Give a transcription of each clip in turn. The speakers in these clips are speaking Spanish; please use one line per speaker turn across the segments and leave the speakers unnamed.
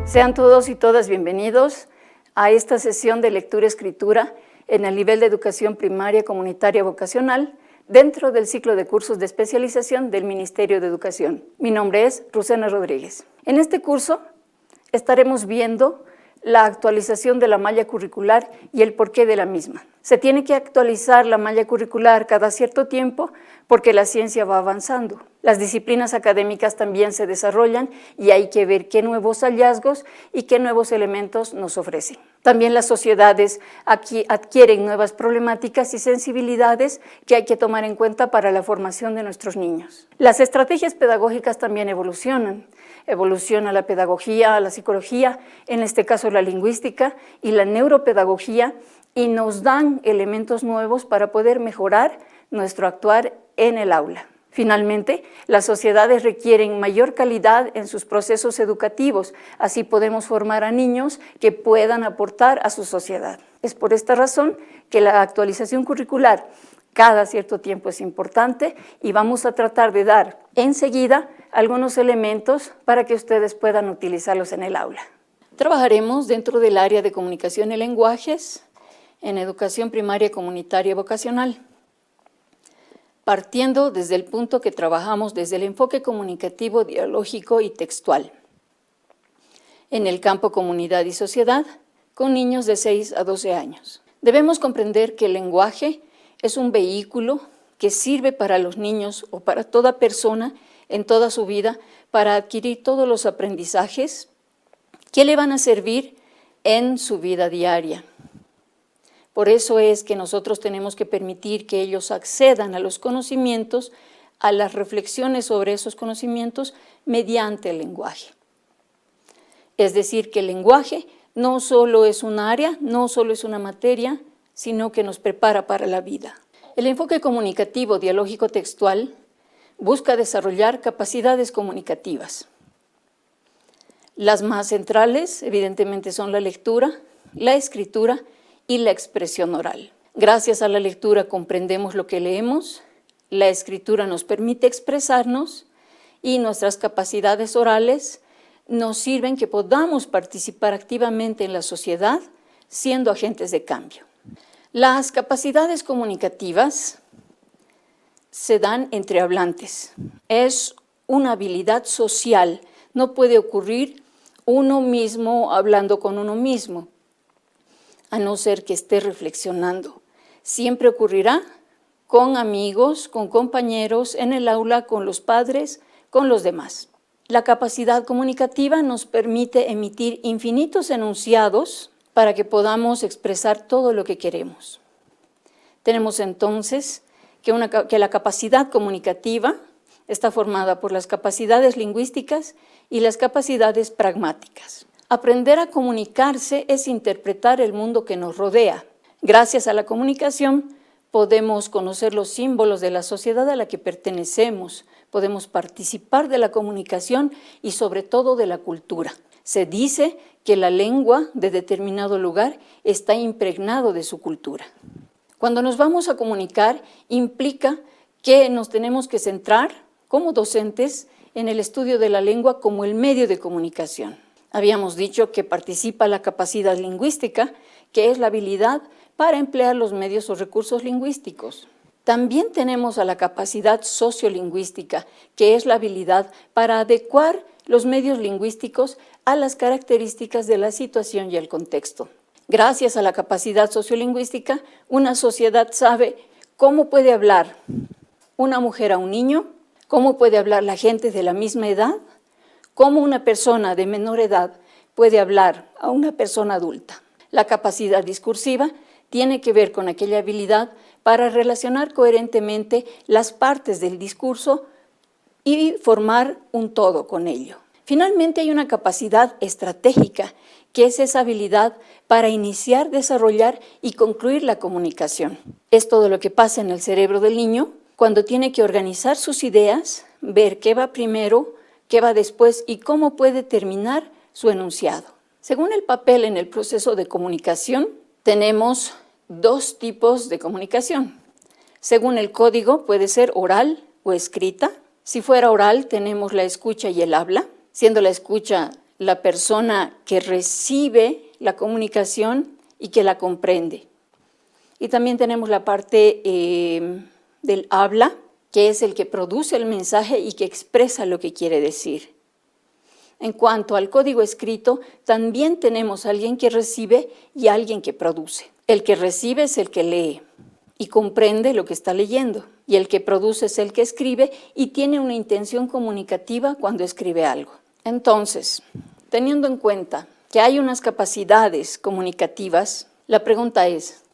Sean todos y todas bienvenidos a esta sesión de lectura-escritura en el nivel de educación primaria comunitaria vocacional dentro del ciclo de cursos de especialización del Ministerio de Educación. Mi nombre es Rosena Rodríguez. En este curso estaremos viendo la actualización de la malla curricular y el porqué de la misma. Se tiene que actualizar la malla curricular cada cierto tiempo porque la ciencia va avanzando. Las disciplinas académicas también se desarrollan y hay que ver qué nuevos hallazgos y qué nuevos elementos nos ofrecen. También las sociedades aquí adquieren nuevas problemáticas y sensibilidades que hay que tomar en cuenta para la formación de nuestros niños. Las estrategias pedagógicas también evolucionan. Evoluciona la pedagogía, la psicología, en este caso la lingüística y la neuropedagogía, y nos dan elementos nuevos para poder mejorar nuestro actuar en el aula. Finalmente, las sociedades requieren mayor calidad en sus procesos educativos, así podemos formar a niños que puedan aportar a su sociedad. Es por esta razón que la actualización curricular cada cierto tiempo es importante y vamos a tratar de dar enseguida algunos elementos para que ustedes puedan utilizarlos en el aula. Trabajaremos dentro del área de comunicación y lenguajes en educación primaria comunitaria vocacional, partiendo desde el punto que trabajamos desde el enfoque comunicativo, dialógico y textual. En el campo comunidad y sociedad, con niños de 6 a 12 años. Debemos comprender que el lenguaje es un vehículo que sirve para los niños o para toda persona en toda su vida para adquirir todos los aprendizajes que le van a servir en su vida diaria. Por eso es que nosotros tenemos que permitir que ellos accedan a los conocimientos, a las reflexiones sobre esos conocimientos mediante el lenguaje. Es decir, que el lenguaje no solo es un área, no solo es una materia, sino que nos prepara para la vida. El enfoque comunicativo dialógico textual busca desarrollar capacidades comunicativas. Las más centrales, evidentemente, son la lectura, la escritura y la expresión oral. Gracias a la lectura comprendemos lo que leemos, la escritura nos permite expresarnos y nuestras capacidades orales nos sirven que podamos participar activamente en la sociedad siendo agentes de cambio. Las capacidades comunicativas se dan entre hablantes. Es una habilidad social, no puede ocurrir uno mismo hablando con uno mismo, a no ser que esté reflexionando. Siempre ocurrirá con amigos, con compañeros, en el aula, con los padres, con los demás. La capacidad comunicativa nos permite emitir infinitos enunciados para que podamos expresar todo lo que queremos. Tenemos entonces que la capacidad comunicativa está formada por las capacidades lingüísticas y las capacidades pragmáticas. Aprender a comunicarse es interpretar el mundo que nos rodea. Gracias a la comunicación podemos conocer los símbolos de la sociedad a la que pertenecemos, podemos participar de la comunicación y sobre todo de la cultura. Se dice que la lengua de determinado lugar está impregnado de su cultura. Cuando nos vamos a comunicar implica que nos tenemos que centrar como docentes en el estudio de la lengua como el medio de comunicación. Habíamos dicho que participa la capacidad lingüística, que es la habilidad para emplear los medios o recursos lingüísticos. También tenemos a la capacidad sociolingüística, que es la habilidad para adecuar los medios lingüísticos a las características de la situación y el contexto. Gracias a la capacidad sociolingüística, una sociedad sabe cómo puede hablar una mujer a un niño, cómo puede hablar la gente de la misma edad, cómo una persona de menor edad puede hablar a una persona adulta. La capacidad discursiva tiene que ver con aquella habilidad para relacionar coherentemente las partes del discurso y formar un todo con ello. Finalmente hay una capacidad estratégica, que es esa habilidad para iniciar, desarrollar y concluir la comunicación. Es todo lo que pasa en el cerebro del niño cuando tiene que organizar sus ideas, ver qué va primero, qué va después y cómo puede terminar su enunciado. Según el papel en el proceso de comunicación, tenemos dos tipos de comunicación. Según el código, puede ser oral o escrita. Si fuera oral, tenemos la escucha y el habla, siendo la escucha la persona que recibe la comunicación y que la comprende. Y también tenemos la parte del habla, que es el que produce el mensaje y que expresa lo que quiere decir. En cuanto al código escrito, también tenemos a alguien que recibe y a alguien que produce. El que recibe es el que lee y comprende lo que está leyendo, y el que produce es el que escribe y tiene una intención comunicativa cuando escribe algo. Entonces, teniendo en cuenta que hay unas capacidades comunicativas, la pregunta es,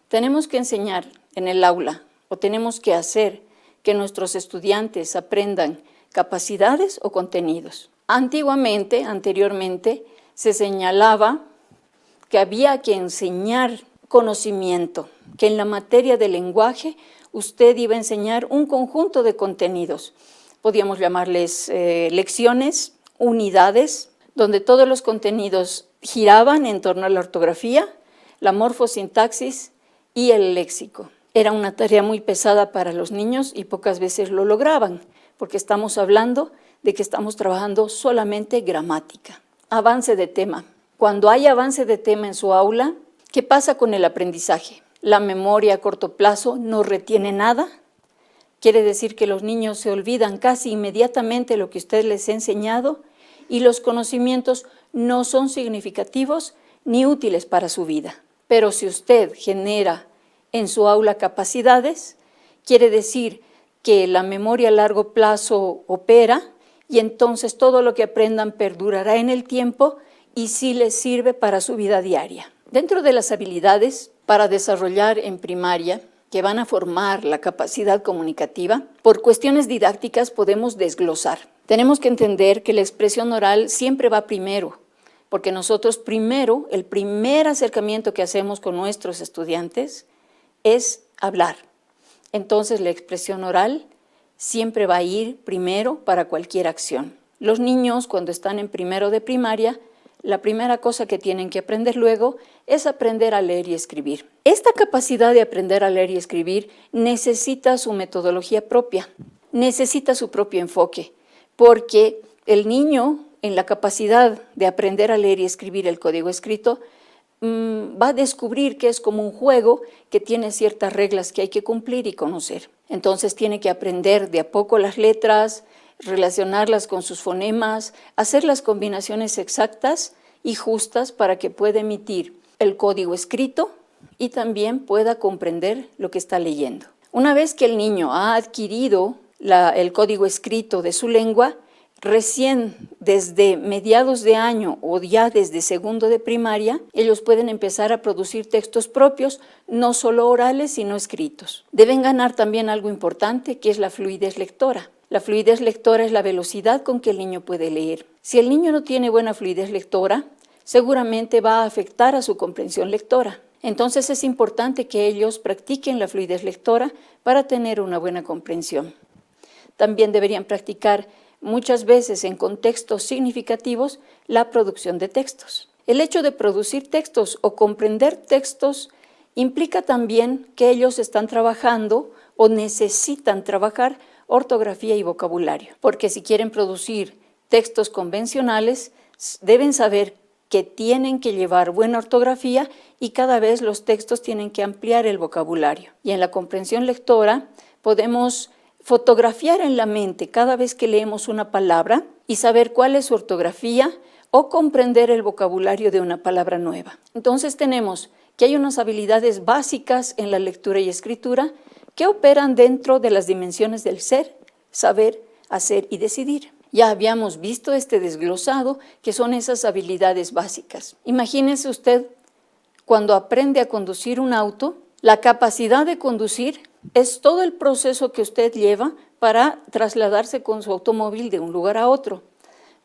¿tenemos que enseñar en el aula o tenemos que hacer que nuestros estudiantes aprendan capacidades o contenidos? Anteriormente, se señalaba que había que enseñar conocimiento, que en la materia de lenguaje usted iba a enseñar un conjunto de contenidos. Podíamos llamarles lecciones, unidades, donde todos los contenidos giraban en torno a la ortografía, la morfosintaxis y el léxico. Era una tarea muy pesada para los niños y pocas veces lo lograban, porque estamos hablando de que estamos trabajando solamente gramática. Avance de tema. Cuando hay avance de tema en su aula, ¿qué pasa con el aprendizaje? La memoria a corto plazo no retiene nada. Quiere decir que los niños se olvidan casi inmediatamente lo que usted les ha enseñado y los conocimientos no son significativos ni útiles para su vida. Pero si usted genera en su aula capacidades, quiere decir que la memoria a largo plazo opera y entonces todo lo que aprendan perdurará en el tiempo y sí les sirve para su vida diaria. Dentro de las habilidades para desarrollar en primaria, que van a formar la capacidad comunicativa, por cuestiones didácticas podemos desglosar. Tenemos que entender que la expresión oral siempre va primero, porque nosotros primero, el primer acercamiento que hacemos con nuestros estudiantes es hablar. Entonces la expresión oral siempre va a ir primero para cualquier acción. Los niños, cuando están en primero de primaria, la primera cosa que tienen que aprender luego es aprender a leer y escribir. Esta capacidad de aprender a leer y escribir necesita su metodología propia, necesita su propio enfoque, porque el niño en la capacidad de aprender a leer y escribir el código escrito va a descubrir que es como un juego que tiene ciertas reglas que hay que cumplir y conocer. Entonces tiene que aprender de a poco las letras, relacionarlas con sus fonemas, hacer las combinaciones exactas y justas para que pueda emitir el código escrito y también pueda comprender lo que está leyendo. Una vez que el niño ha adquirido el código escrito de su lengua, recién desde mediados de año o ya desde segundo de primaria, ellos pueden empezar a producir textos propios, no solo orales, sino escritos. Deben ganar también algo importante, que es la fluidez lectora. La fluidez lectora es la velocidad con que el niño puede leer. Si el niño no tiene buena fluidez lectora, seguramente va a afectar a su comprensión lectora. Entonces es importante que ellos practiquen la fluidez lectora para tener una buena comprensión. También deberían practicar muchas veces en contextos significativos la producción de textos. El hecho de producir textos o comprender textos implica también que ellos están trabajando o necesitan trabajar ortografía y vocabulario, porque si quieren producir textos convencionales, deben saber que tienen que llevar buena ortografía y cada vez los textos tienen que ampliar el vocabulario. Y en la comprensión lectora podemos fotografiar en la mente cada vez que leemos una palabra y saber cuál es su ortografía o comprender el vocabulario de una palabra nueva. Entonces tenemos que hay unas habilidades básicas en la lectura y escritura que operan dentro de las dimensiones del ser, saber, hacer y decidir. Ya habíamos visto este desglosado, que son esas habilidades básicas. Imagínese usted cuando aprende a conducir un auto, la capacidad de conducir es todo el proceso que usted lleva para trasladarse con su automóvil de un lugar a otro.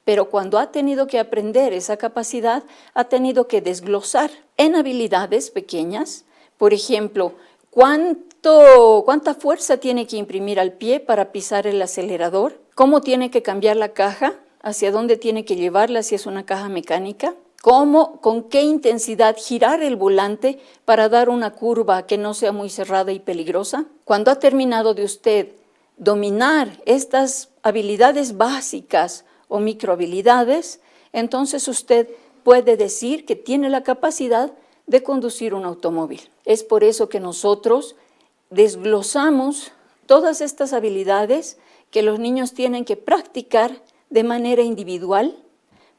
Pero cuando ha tenido que aprender esa capacidad, ha tenido que desglosar en habilidades pequeñas. Por ejemplo, ¿cuánta fuerza tiene que imprimir al pie para pisar el acelerador? ¿Cómo tiene que cambiar la caja? ¿Hacia dónde tiene que llevarla si es una caja mecánica? ¿Con qué intensidad girar el volante para dar una curva que no sea muy cerrada y peligrosa? Cuando ha terminado de usted dominar estas habilidades básicas o microhabilidades, entonces usted puede decir que tiene la capacidad de conducir un automóvil. Es por eso que nosotros desglosamos todas estas habilidades que los niños tienen que practicar de manera individual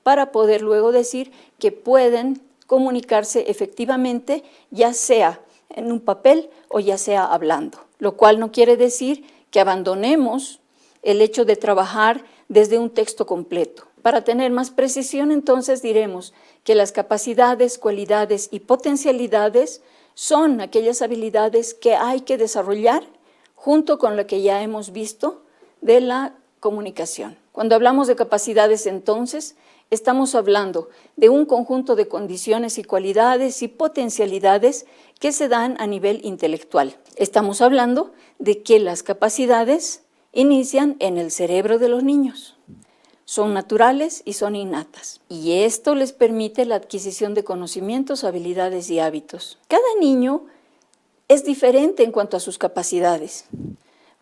para poder luego decir que pueden comunicarse efectivamente, ya sea en un papel o ya sea hablando, lo cual no quiere decir que abandonemos el hecho de trabajar desde un texto completo. Para tener más precisión, entonces diremos que las capacidades, cualidades y potencialidades son aquellas habilidades que hay que desarrollar junto con lo que ya hemos visto de la comunicación. Cuando hablamos de capacidades, entonces, estamos hablando de un conjunto de condiciones y cualidades y potencialidades que se dan a nivel intelectual. Estamos hablando de que las capacidades inician en el cerebro de los niños. Son naturales y son innatas. Y esto les permite la adquisición de conocimientos, habilidades y hábitos. Cada niño es diferente en cuanto a sus capacidades,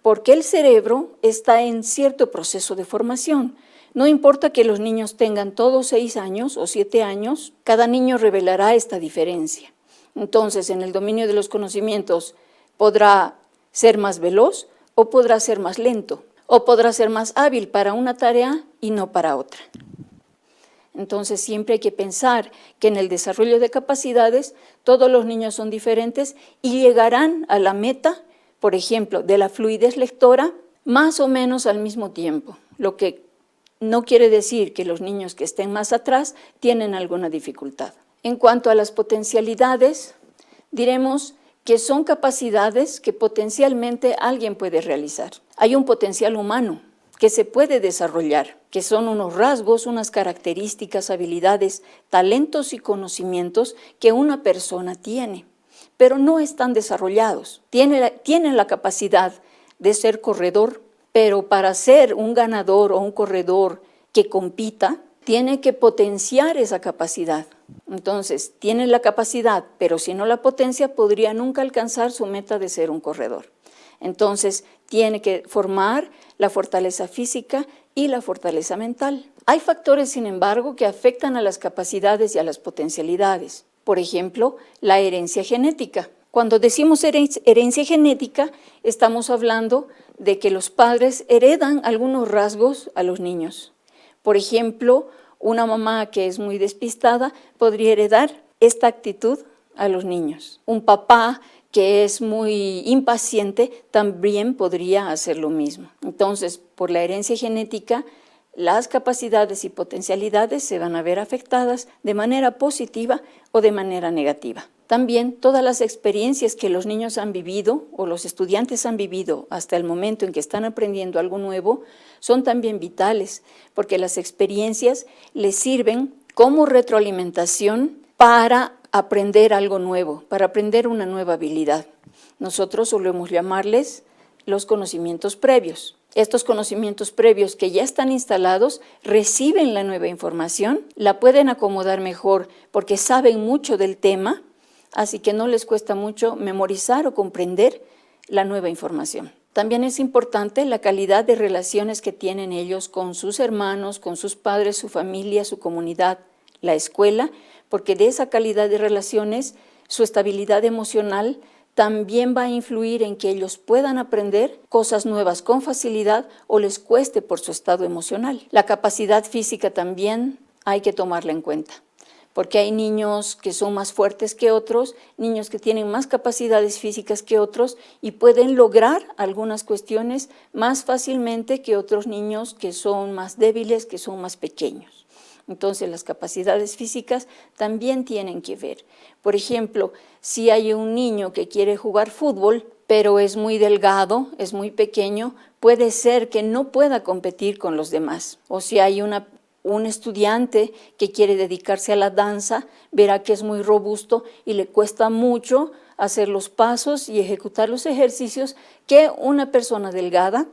porque el cerebro está en cierto proceso de formación. No importa que los niños tengan todos 6 años o 7 años, cada niño revelará esta diferencia. Entonces, en el dominio de los conocimientos podrá ser más veloz o podrá ser más lento, o podrá ser más hábil para una tarea y no para otra. Entonces, siempre hay que pensar que en el desarrollo de capacidades todos los niños son diferentes y llegarán a la meta, por ejemplo, de la fluidez lectora, más o menos al mismo tiempo, lo que no quiere decir que los niños que estén más atrás tienen alguna dificultad. En cuanto a las potencialidades, diremos que son capacidades que potencialmente alguien puede realizar. Hay un potencial humano que se puede desarrollar, que son unos rasgos, unas características, habilidades, talentos y conocimientos que una persona tiene, pero no están desarrollados. Tienen la capacidad de ser corredor, pero para ser un ganador o un corredor que compita, tiene que potenciar esa capacidad. Entonces, tiene la capacidad, pero si no la potencia, podría nunca alcanzar su meta de ser un corredor. Entonces, tiene que formar la fortaleza física y la fortaleza mental. Hay factores, sin embargo, que afectan a las capacidades y a las potencialidades. Por ejemplo, la herencia genética. Cuando decimos herencia genética, estamos hablando de que los padres heredan algunos rasgos a los niños. Por ejemplo, una mamá que es muy despistada podría heredar esta actitud a los niños. Un papá que es muy impaciente también podría hacer lo mismo. Entonces, por la herencia genética, las capacidades y potencialidades se van a ver afectadas de manera positiva o de manera negativa. También todas las experiencias que los niños han vivido o los estudiantes han vivido hasta el momento en que están aprendiendo algo nuevo son también vitales, porque las experiencias les sirven como retroalimentación para aprender algo nuevo, para aprender una nueva habilidad. Nosotros solemos llamarles los conocimientos previos. Estos conocimientos previos que ya están instalados reciben la nueva información, la pueden acomodar mejor porque saben mucho del tema, así que no les cuesta mucho memorizar o comprender la nueva información. También es importante la calidad de relaciones que tienen ellos con sus hermanos, con sus padres, su familia, su comunidad, la escuela, porque de esa calidad de relaciones, su estabilidad emocional también va a influir en que ellos puedan aprender cosas nuevas con facilidad o les cueste por su estado emocional. La capacidad física también hay que tomarla en cuenta, porque hay niños que son más fuertes que otros, niños que tienen más capacidades físicas que otros y pueden lograr algunas cuestiones más fácilmente que otros niños que son más débiles, que son más pequeños. Entonces, las capacidades físicas también tienen que ver. Por ejemplo, si hay un niño que quiere jugar fútbol, pero es muy delgado, es muy pequeño, puede ser que no pueda competir con los demás. O si hay un estudiante que quiere dedicarse a la danza, verá que es muy robusto y le cuesta mucho hacer los pasos y ejecutar los ejercicios que una persona delgada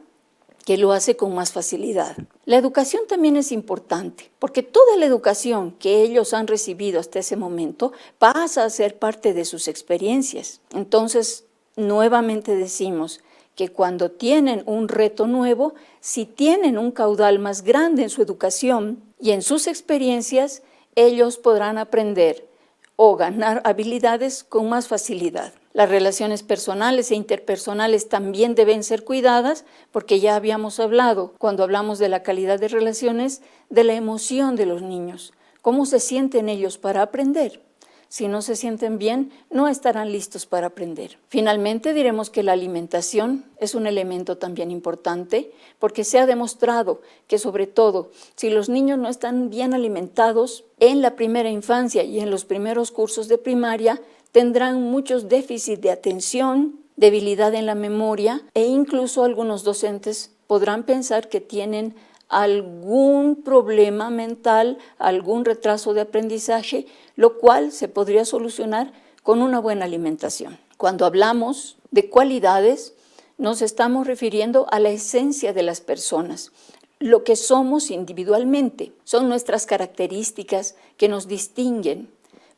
que lo hace con más facilidad. La educación también es importante, porque toda la educación que ellos han recibido hasta ese momento pasa a ser parte de sus experiencias. Entonces, nuevamente decimos que cuando tienen un reto nuevo, si tienen un caudal más grande en su educación y en sus experiencias, ellos podrán aprender o ganar habilidades con más facilidad. Las relaciones personales e interpersonales también deben ser cuidadas porque ya habíamos hablado, cuando hablamos de la calidad de relaciones, de la emoción de los niños, cómo se sienten ellos para aprender. Si no se sienten bien, no estarán listos para aprender. Finalmente, diremos que la alimentación es un elemento también importante porque se ha demostrado que, sobre todo, si los niños no están bien alimentados en la primera infancia y en los primeros cursos de primaria, tendrán muchos déficits de atención, debilidad en la memoria e incluso algunos docentes podrán pensar que tienen algún problema mental, algún retraso de aprendizaje, lo cual se podría solucionar con una buena alimentación. Cuando hablamos de cualidades, nos estamos refiriendo a la esencia de las personas, lo que somos individualmente. Son nuestras características que nos distinguen.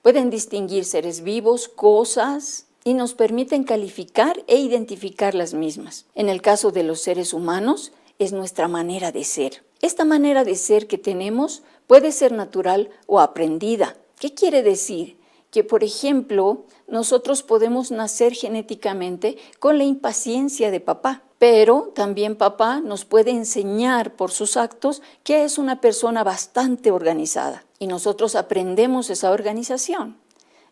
Pueden distinguir seres vivos, cosas, y nos permiten calificar e identificar las mismas. En el caso de los seres humanos, es nuestra manera de ser. Esta manera de ser que tenemos puede ser natural o aprendida. ¿Qué quiere decir? Que, por ejemplo, nosotros podemos nacer genéticamente con la impaciencia de papá, pero también papá nos puede enseñar por sus actos que es una persona bastante organizada y nosotros aprendemos esa organización.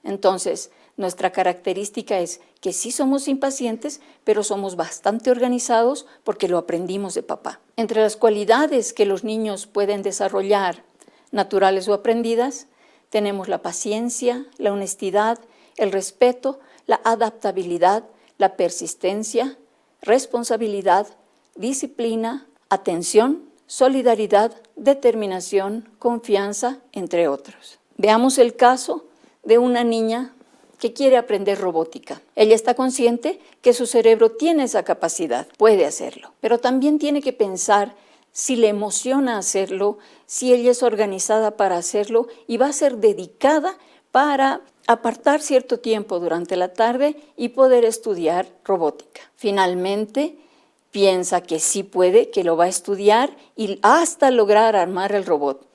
Entonces, nuestra característica es que sí somos impacientes, pero somos bastante organizados porque lo aprendimos de papá. Entre las cualidades que los niños pueden desarrollar, naturales o aprendidas, tenemos la paciencia, la honestidad, el respeto, la adaptabilidad, la persistencia, responsabilidad, disciplina, atención, solidaridad, determinación, confianza, entre otros. Veamos el caso de una niña que quiere aprender robótica. Ella está consciente que su cerebro tiene esa capacidad, puede hacerlo, pero también tiene que pensar si le emociona hacerlo, si ella es organizada para hacerlo y va a ser dedicada para apartar cierto tiempo durante la tarde y poder estudiar robótica. Finalmente, piensa que sí puede, que lo va a estudiar y hasta lograr armar el robot.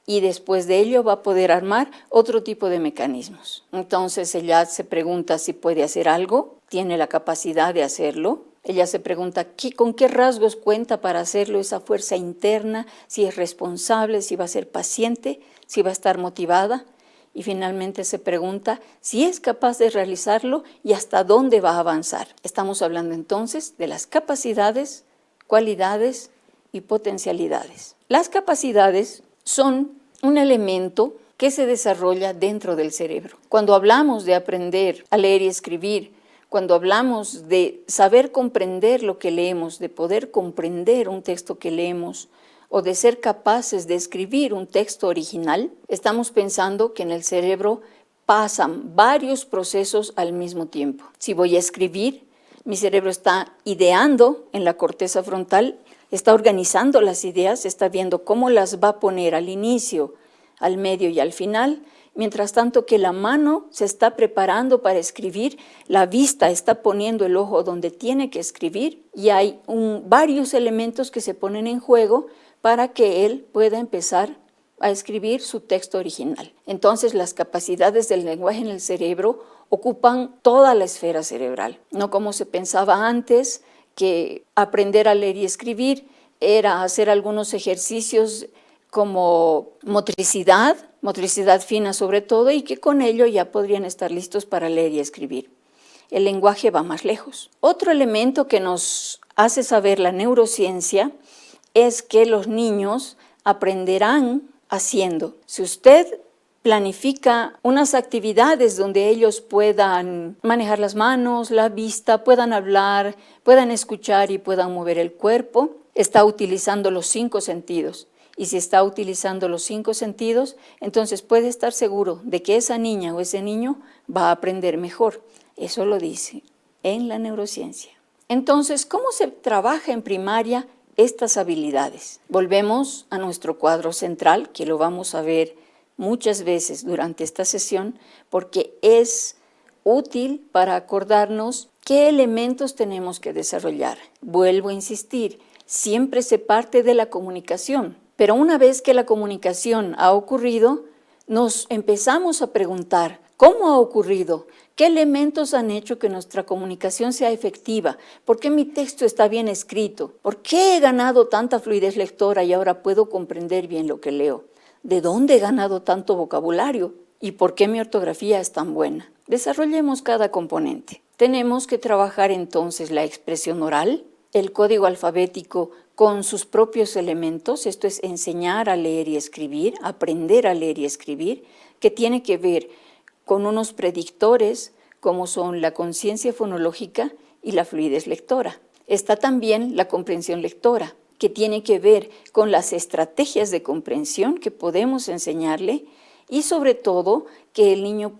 Y después de ello va a poder armar otro tipo de mecanismos. Entonces ella se pregunta si puede hacer algo, tiene la capacidad de hacerlo. Ella se pregunta con qué rasgos cuenta para hacerlo, esa fuerza interna, si es responsable, si va a ser paciente, si va a estar motivada. Y finalmente se pregunta si es capaz de realizarlo y hasta dónde va a avanzar. Estamos hablando entonces de las capacidades, cualidades y potencialidades. Las capacidades son un elemento que se desarrolla dentro del cerebro. Cuando hablamos de aprender a leer y escribir, cuando hablamos de saber comprender lo que leemos, de poder comprender un texto que leemos o de ser capaces de escribir un texto original, estamos pensando que en el cerebro pasan varios procesos al mismo tiempo. Si voy a escribir, mi cerebro está ideando en la corteza frontal, está organizando las ideas, está viendo cómo las va a poner al inicio, al medio y al final, mientras tanto que la mano se está preparando para escribir, la vista está poniendo el ojo donde tiene que escribir y hay varios elementos que se ponen en juego para que él pueda empezar a escribir su texto original. Entonces, las capacidades del lenguaje en el cerebro ocupan toda la esfera cerebral, no como se pensaba antes, que aprender a leer y escribir era hacer algunos ejercicios como motricidad fina sobre todo, y que con ello ya podrían estar listos para leer y escribir. El lenguaje va más lejos. Otro elemento que nos hace saber la neurociencia es que los niños aprenderán haciendo. Si usted planifica unas actividades donde ellos puedan manejar las manos, la vista, puedan hablar, puedan escuchar y puedan mover el cuerpo, está utilizando los 5 sentidos. Y si está utilizando los 5 sentidos, entonces puede estar seguro de que esa niña o ese niño va a aprender mejor. Eso lo dice en la neurociencia. Entonces, ¿cómo se trabaja en primaria estas habilidades? Volvemos a nuestro cuadro central, que lo vamos a ver muchas veces durante esta sesión, porque es útil para acordarnos ¿Qué elementos tenemos que desarrollar? Vuelvo a insistir, siempre se parte de la comunicación, pero una vez que la comunicación ha ocurrido, nos empezamos a preguntar, ¿cómo ha ocurrido? ¿Qué elementos han hecho que nuestra comunicación sea efectiva? ¿Por qué mi texto está bien escrito? ¿Por qué he ganado tanta fluidez lectora y ahora puedo comprender bien lo que leo? ¿De dónde he ganado tanto vocabulario? ¿Y por qué mi ortografía es tan buena? Desarrollemos cada componente. Tenemos que trabajar entonces la expresión oral, el código alfabético con sus propios elementos, esto es enseñar a leer y escribir, aprender a leer y escribir, que tiene que ver con unos predictores como son la conciencia fonológica y la fluidez lectora. Está también la comprensión lectora, que tiene que ver con las estrategias de comprensión que podemos enseñarle y sobre todo que el niño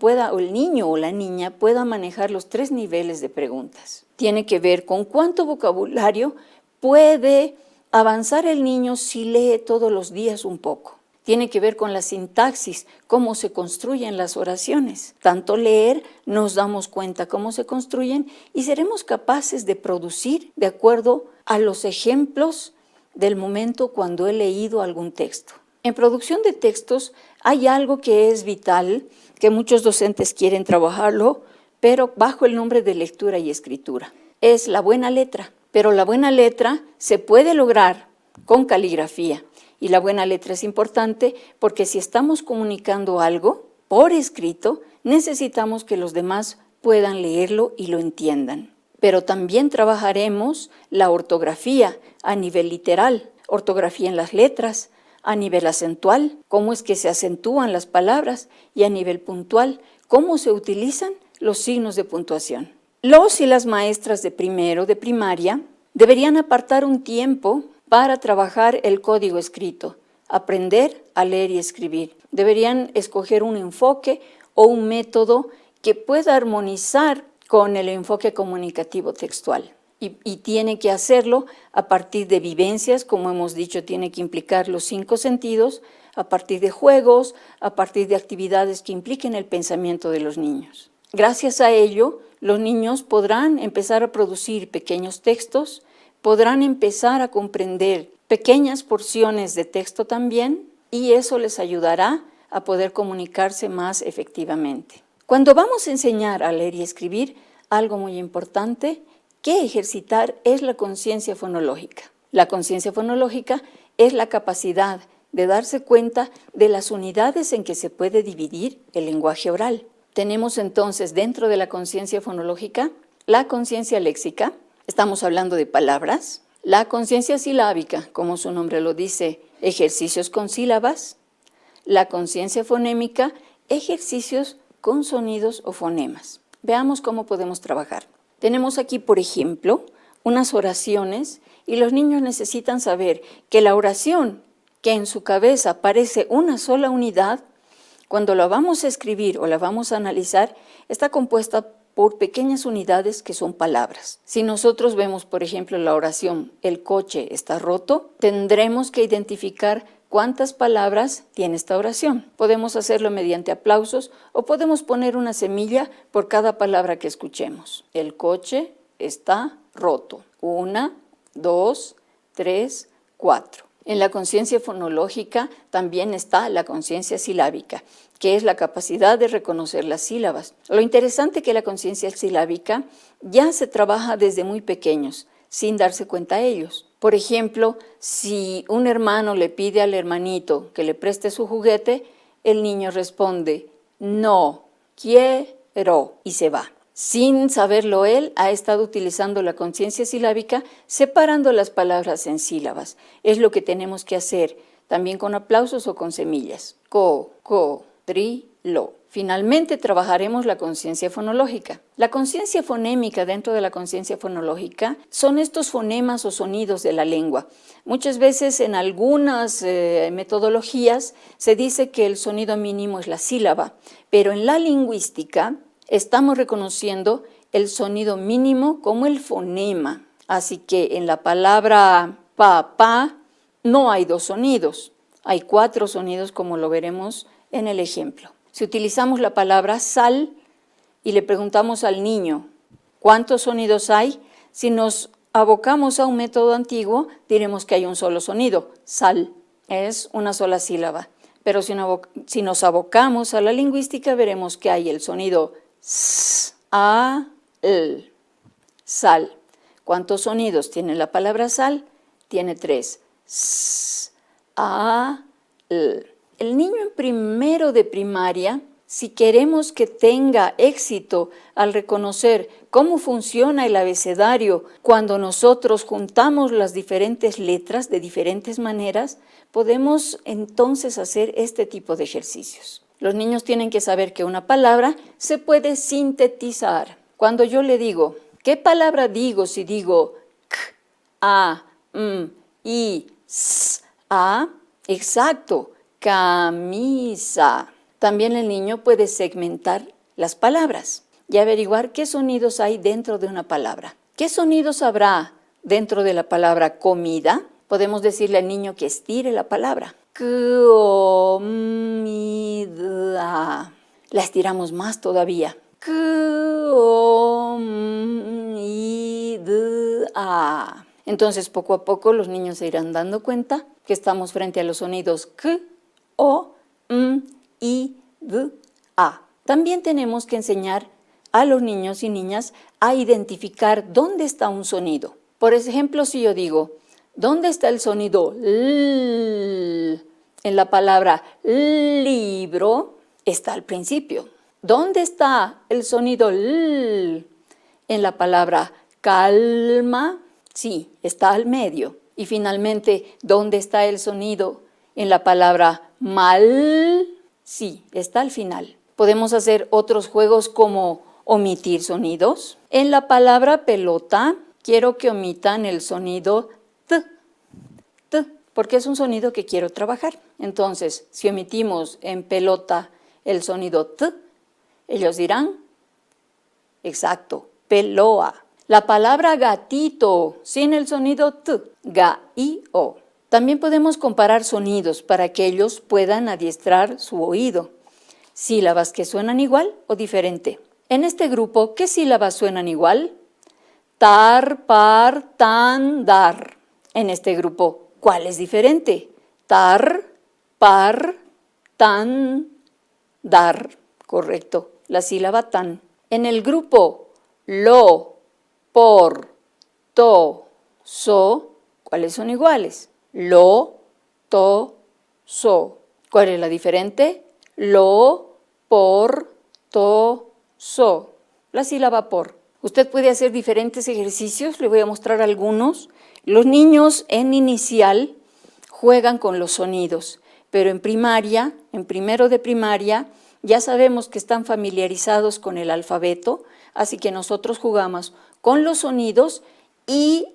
o la niña pueda manejar los 3 niveles de preguntas. Tiene que ver con cuánto vocabulario puede avanzar el niño si lee todos los días un poco. Tiene que ver con la sintaxis, cómo se construyen las oraciones. Tanto leer, nos damos cuenta cómo se construyen y seremos capaces de producir de acuerdo a los ejemplos del momento cuando he leído algún texto. En producción de textos hay algo que es vital, que muchos docentes quieren trabajarlo, pero bajo el nombre de lectura y escritura. Es la buena letra, pero la buena letra se puede lograr con caligrafía. Y la buena letra es importante porque si estamos comunicando algo por escrito, necesitamos que los demás puedan leerlo y lo entiendan. Pero también trabajaremos la ortografía a nivel literal, ortografía en las letras, a nivel acentual, cómo es que se acentúan las palabras, y a nivel puntual, cómo se utilizan los signos de puntuación. Los y las maestras de primero, de primaria, deberían apartar un tiempo para trabajar el código escrito, aprender a leer y escribir. Deberían escoger un enfoque o un método que pueda armonizar con el enfoque comunicativo textual. Y tiene que hacerlo a partir de vivencias, como hemos dicho, tiene que implicar los 5 sentidos, a partir de juegos, a partir de actividades que impliquen el pensamiento de los niños. Gracias a ello, los niños podrán empezar a producir pequeños textos, podrán empezar a comprender pequeñas porciones de texto también, y eso les ayudará a poder comunicarse más efectivamente. Cuando vamos a enseñar a leer y escribir, algo muy importante que ejercitar es la conciencia fonológica. La conciencia fonológica es la capacidad de darse cuenta de las unidades en que se puede dividir el lenguaje oral. Tenemos entonces dentro de la conciencia fonológica la conciencia léxica, estamos hablando de palabras, la conciencia silábica, como su nombre lo dice, ejercicios con sílabas, la conciencia fonémica, ejercicios con sonidos o fonemas. Veamos cómo podemos trabajar. Tenemos aquí, por ejemplo, unas oraciones y los niños necesitan saber que la oración que en su cabeza parece una sola unidad, cuando la vamos a escribir o la vamos a analizar, está compuesta por pequeñas unidades que son palabras. Si nosotros vemos, por ejemplo, la oración "el coche está roto", tendremos que identificar cuántas palabras tiene esta oración. Podemos hacerlo mediante aplausos o podemos poner una semilla por cada palabra que escuchemos. El coche está roto. 1, 2, 3, 4. En la conciencia fonológica también está la conciencia silábica, que es la capacidad de reconocer las sílabas. Lo interesante es que la conciencia silábica ya se trabaja desde muy pequeños, sin darse cuenta ellos. Por ejemplo, si un hermano le pide al hermanito que le preste su juguete, el niño responde "no quiero" y se va. Sin saberlo él, ha estado utilizando la conciencia silábica, separando las palabras en sílabas. Es lo que tenemos que hacer, también con aplausos o con semillas. Co-co-tri-lo. Finalmente, trabajaremos la conciencia fonológica. La conciencia fonémica dentro de la conciencia fonológica son estos fonemas o sonidos de la lengua. Muchas veces en algunas metodologías se dice que el sonido mínimo es la sílaba, pero en la lingüística estamos reconociendo el sonido mínimo como el fonema. Así que en la palabra papá no hay 2 sonidos, hay 4 sonidos como lo veremos en el ejemplo. Si utilizamos la palabra sal y le preguntamos al niño ¿Cuántos sonidos hay? Si nos abocamos a un método antiguo, diremos que hay un solo sonido, sal, es una sola sílaba. Pero si nos abocamos a la lingüística, veremos que hay el sonido s, a, l, sal. ¿Cuántos sonidos tiene la palabra sal? Tiene 3, s, a, l. El niño en primero de primaria, si queremos que tenga éxito al reconocer cómo funciona el abecedario cuando nosotros juntamos las diferentes letras de diferentes maneras, podemos entonces hacer este tipo de ejercicios. Los niños tienen que saber que una palabra se puede sintetizar. Cuando yo le digo, ¿qué palabra digo si digo k, a, i, s, a? Exacto, camisa. También el niño puede segmentar las palabras y averiguar qué sonidos hay dentro de una palabra. ¿Qué sonidos habrá dentro de la palabra comida? Podemos decirle al niño que estire la palabra. Comida. La estiramos más todavía. Comida. Entonces, poco a poco los niños se irán dando cuenta que estamos frente a los sonidos k, o, i, d, a. También tenemos que enseñar a los niños y niñas a identificar dónde está un sonido. Por ejemplo, si yo digo, ¿dónde está el sonido l? En la palabra libro está al principio. ¿Dónde está el sonido l? En la palabra calma, sí, está al medio. Y finalmente, ¿dónde está el sonido en la palabra mal? Sí, está al final. Podemos hacer otros juegos como omitir sonidos. En la palabra pelota, quiero que omitan el sonido t, porque es un sonido que quiero trabajar. Entonces, si omitimos en pelota el sonido t, ellos dirán, exacto, peloa. La palabra gatito, sin el sonido t, ga-i-o. También podemos comparar sonidos para que ellos puedan adiestrar su oído. Sílabas que suenan igual o diferente. En este grupo, ¿qué sílabas suenan igual? Tar, par, tan, dar. En este grupo, ¿cuál es diferente? Tar, par, tan, dar. Correcto, la sílaba tan. En el grupo lo, por, to, so, ¿cuáles son iguales? Lo, to, so. ¿Cuál es la diferente? Lo, por, to, so. La sílaba por. Usted puede hacer diferentes ejercicios, le voy a mostrar algunos. Los niños en inicial juegan con los sonidos, pero en primaria, en primero de primaria, ya sabemos que están familiarizados con el alfabeto, así que nosotros jugamos con los sonidos y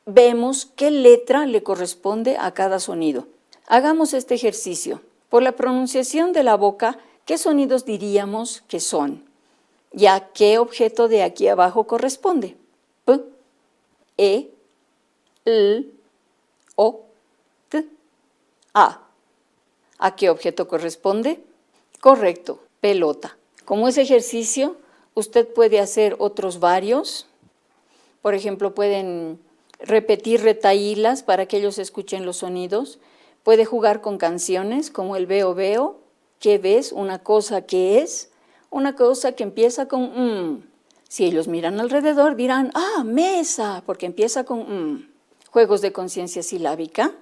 vemos qué letra le corresponde a cada sonido. Hagamos este ejercicio. Por la pronunciación de la boca, ¿qué sonidos diríamos que son? ¿Y a qué objeto de aquí abajo corresponde? P, E, L, O, T, A. ¿A qué objeto corresponde? Correcto, pelota. Como ese ejercicio, usted puede hacer otros varios. Por ejemplo, pueden repetir retahílas para que ellos escuchen los sonidos. Puede jugar con canciones como el veo, veo, ¿qué ves? Una cosa que es, una cosa que empieza con Si ellos miran alrededor dirán, mesa, porque empieza con Juegos de conciencia silábica,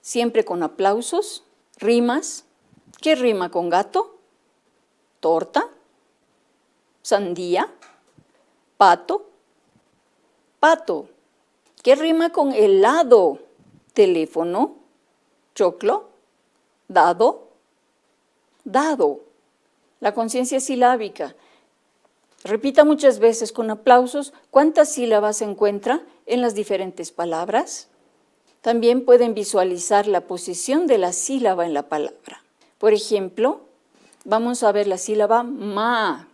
siempre con aplausos, rimas. ¿Qué rima con gato? Torta, sandía, pato, pato. ¿Qué rima con helado? Teléfono, choclo, dado, dado. La conciencia silábica. Repita muchas veces con aplausos cuántas sílabas se encuentra en las diferentes palabras. También pueden visualizar la posición de la sílaba en la palabra. Por ejemplo, vamos a ver la sílaba ma.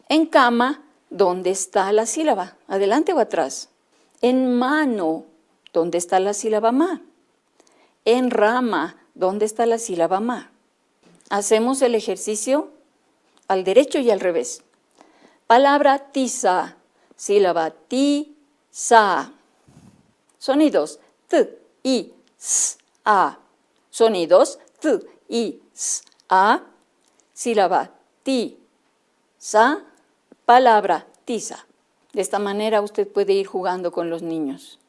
En cama, ¿dónde está la sílaba? ¿Adelante o atrás? En mano, ¿dónde está la sílaba ma? En rama, ¿dónde está la sílaba ma? Hacemos el ejercicio al derecho y al revés. Palabra tiza. sílaba ti, sa. Sonidos t, i, s, a. Sonidos t, i, s, a. Sílaba ti, sa. Palabra tiza. De esta manera usted puede ir jugando con los niños.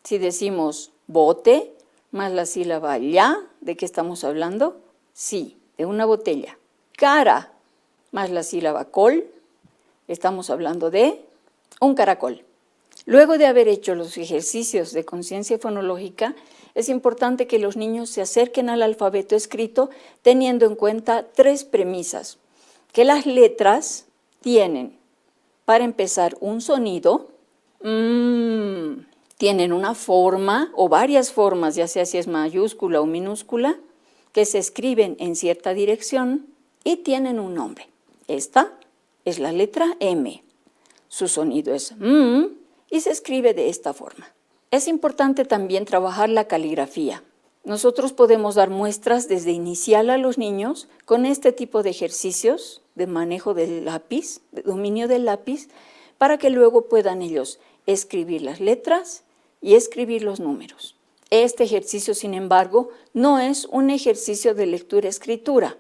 Si decimos bote, más la sílaba ya, ¿de qué estamos hablando? Sí, de una botella. Cara, más la sílaba col, estamos hablando de un caracol. Luego de haber hecho los ejercicios de conciencia fonológica, es importante que los niños se acerquen al alfabeto escrito teniendo en cuenta 3 premisas. Que las letras tienen, para empezar, un sonido, tienen una forma o varias formas, ya sea si es mayúscula o minúscula, que se escriben en cierta dirección y tienen un nombre. Esta es la letra M. Su sonido es y se escribe de esta forma. Es importante también trabajar la caligrafía. Nosotros podemos dar muestras desde inicial a los niños con este tipo de ejercicios de manejo del lápiz, de dominio del lápiz, para que luego puedan ellos escribir las letras y escribir los números. Este ejercicio, sin embargo, no es un ejercicio de lectura-escritura,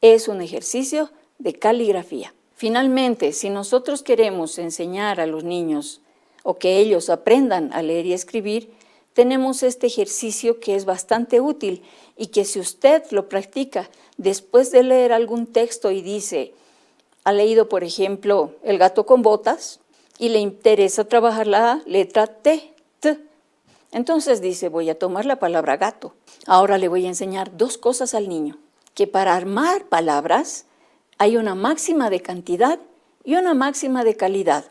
es un ejercicio de caligrafía. Finalmente, si nosotros queremos enseñar a los niños o que ellos aprendan a leer y escribir, tenemos este ejercicio que es bastante útil y que si usted lo practica después de leer algún texto y dice, ha leído, por ejemplo, El gato con botas y le interesa trabajar la letra T, entonces dice, voy a tomar la palabra gato. Ahora le voy a enseñar 2 cosas al niño, que para armar palabras hay una máxima de cantidad y una máxima de calidad.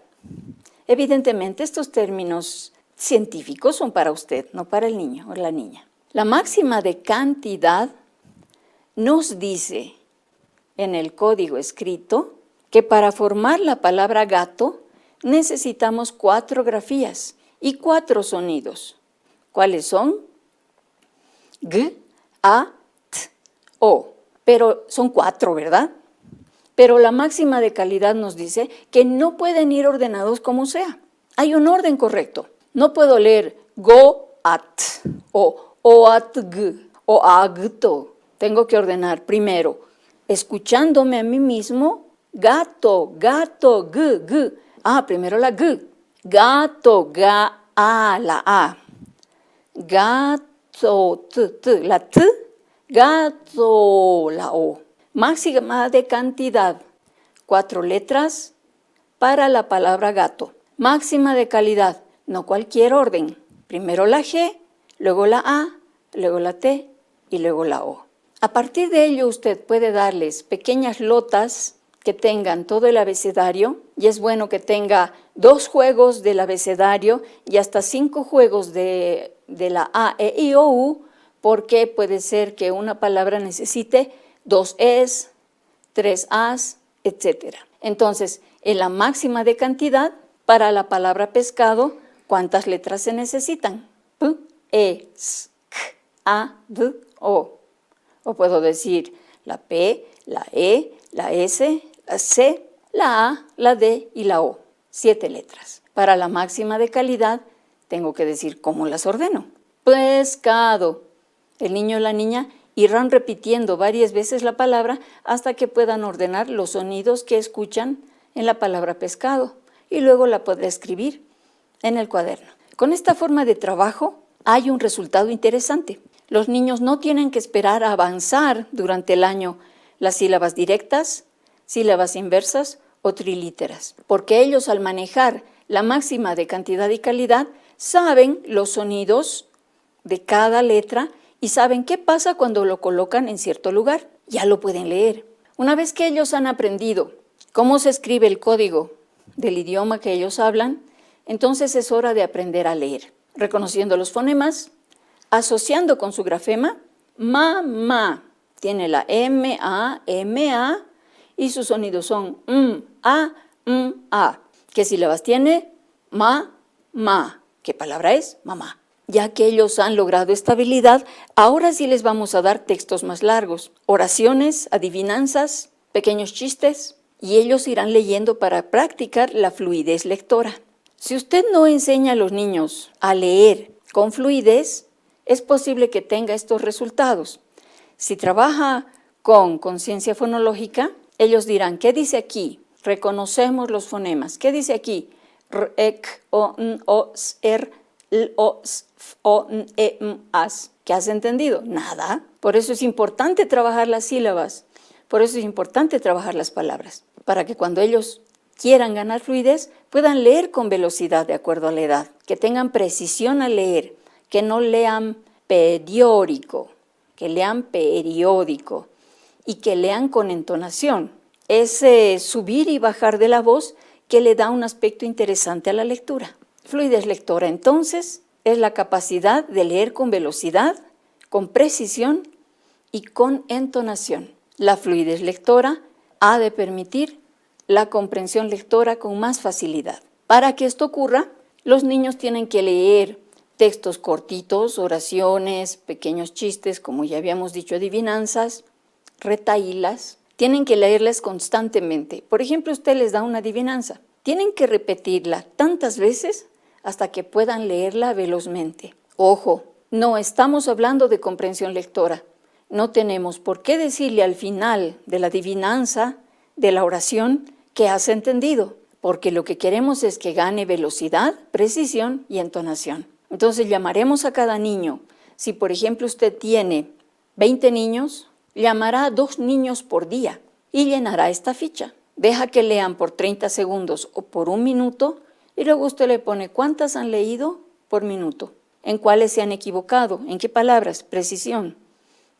Evidentemente, estos términos científicos son para usted, no para el niño o la niña. La máxima de cantidad nos dice en el código escrito que para formar la palabra gato necesitamos 4 grafías y 4 sonidos. ¿Cuáles son? G, A, T, O. Pero son 4, ¿verdad? Pero la máxima de calidad nos dice que no pueden ir ordenados como sea. Hay un orden correcto. No puedo leer go at o at g o agto. Tengo que ordenar primero, escuchándome a mí mismo, gato, gato, g. Primero la g. Gato, ga, a, la a. Gato, t, la t. Gato, la o. Máxima de cantidad, 4 letras para la palabra gato. Máxima de calidad, no cualquier orden. Primero la G, luego la A, luego la T y luego la O. A partir de ello usted puede darles pequeñas lotas que tengan todo el abecedario y es bueno que tenga 2 juegos del abecedario y hasta 5 juegos de la A, E, I, O, U, porque puede ser que una palabra necesite 2 es, 3 as, etc. Entonces, en la máxima de cantidad, para la palabra pescado, ¿cuántas letras se necesitan? P, E, S, K, A, D, O. O puedo decir la P, la E, la S, la C, la A, la D y la O. 7 letras. Para la máxima de calidad, tengo que decir cómo las ordeno. Pescado. El niño o la niña irán repitiendo varias veces la palabra hasta que puedan ordenar los sonidos que escuchan en la palabra pescado y luego la podrá escribir en el cuaderno. Con esta forma de trabajo hay un resultado interesante. Los niños no tienen que esperar a avanzar durante el año las sílabas directas, sílabas inversas o trilíteras, porque ellos al manejar la máxima de cantidad y calidad saben los sonidos de cada letra y saben qué pasa cuando lo colocan en cierto lugar. Ya lo pueden leer. Una vez que ellos han aprendido cómo se escribe el código del idioma que ellos hablan, entonces es hora de aprender a leer, reconociendo los fonemas, asociando con su grafema. Ma, tiene la M, A, y sus sonidos son A. ¿Qué sílabas tiene? Ma. ¿Qué palabra es? Mamá. Ya que ellos han logrado esta habilidad, ahora sí les vamos a dar textos más largos, oraciones, adivinanzas, pequeños chistes, y ellos irán leyendo para practicar la fluidez lectora. Si usted no enseña a los niños a leer con fluidez, es posible que tenga estos resultados. Si trabaja con conciencia fonológica, ellos dirán, ¿qué dice aquí? Reconocemos los fonemas. ¿Qué dice aquí? R, ek, o, n, o, s, er, l, o, s, f, o, n, e, m, as. ¿Qué has entendido? Nada. Por eso es importante trabajar las sílabas. Por eso es importante trabajar las palabras. Para que cuando ellos quieran ganar fluidez, puedan leer con velocidad de acuerdo a la edad. Que tengan precisión al leer. Que no lean periódico. Que lean periódico. Y que lean con entonación. Ese subir y bajar de la voz que le da un aspecto interesante a la lectura. Fluidez lectora, entonces, es la capacidad de leer con velocidad, con precisión y con entonación. La fluidez lectora ha de permitir la comprensión lectora con más facilidad. Para que esto ocurra, los niños tienen que leer textos cortitos, oraciones, pequeños chistes, como ya habíamos dicho, adivinanzas, retahílas. Tienen que leerlas constantemente. Por ejemplo, usted les da una adivinanza. Tienen que repetirla tantas veces hasta que puedan leerla velozmente. Ojo, no estamos hablando de comprensión lectora. No tenemos por qué decirle al final de la adivinanza, de la oración, que has entendido, porque lo que queremos es que gane velocidad, precisión y entonación. Entonces llamaremos a cada niño. Si, por ejemplo, usted tiene 20 niños, llamará a 2 niños por día y llenará esta ficha. Deja que lean por 30 segundos o por 1 minuto y luego usted le pone cuántas han leído por minuto, en cuáles se han equivocado, en qué palabras, precisión.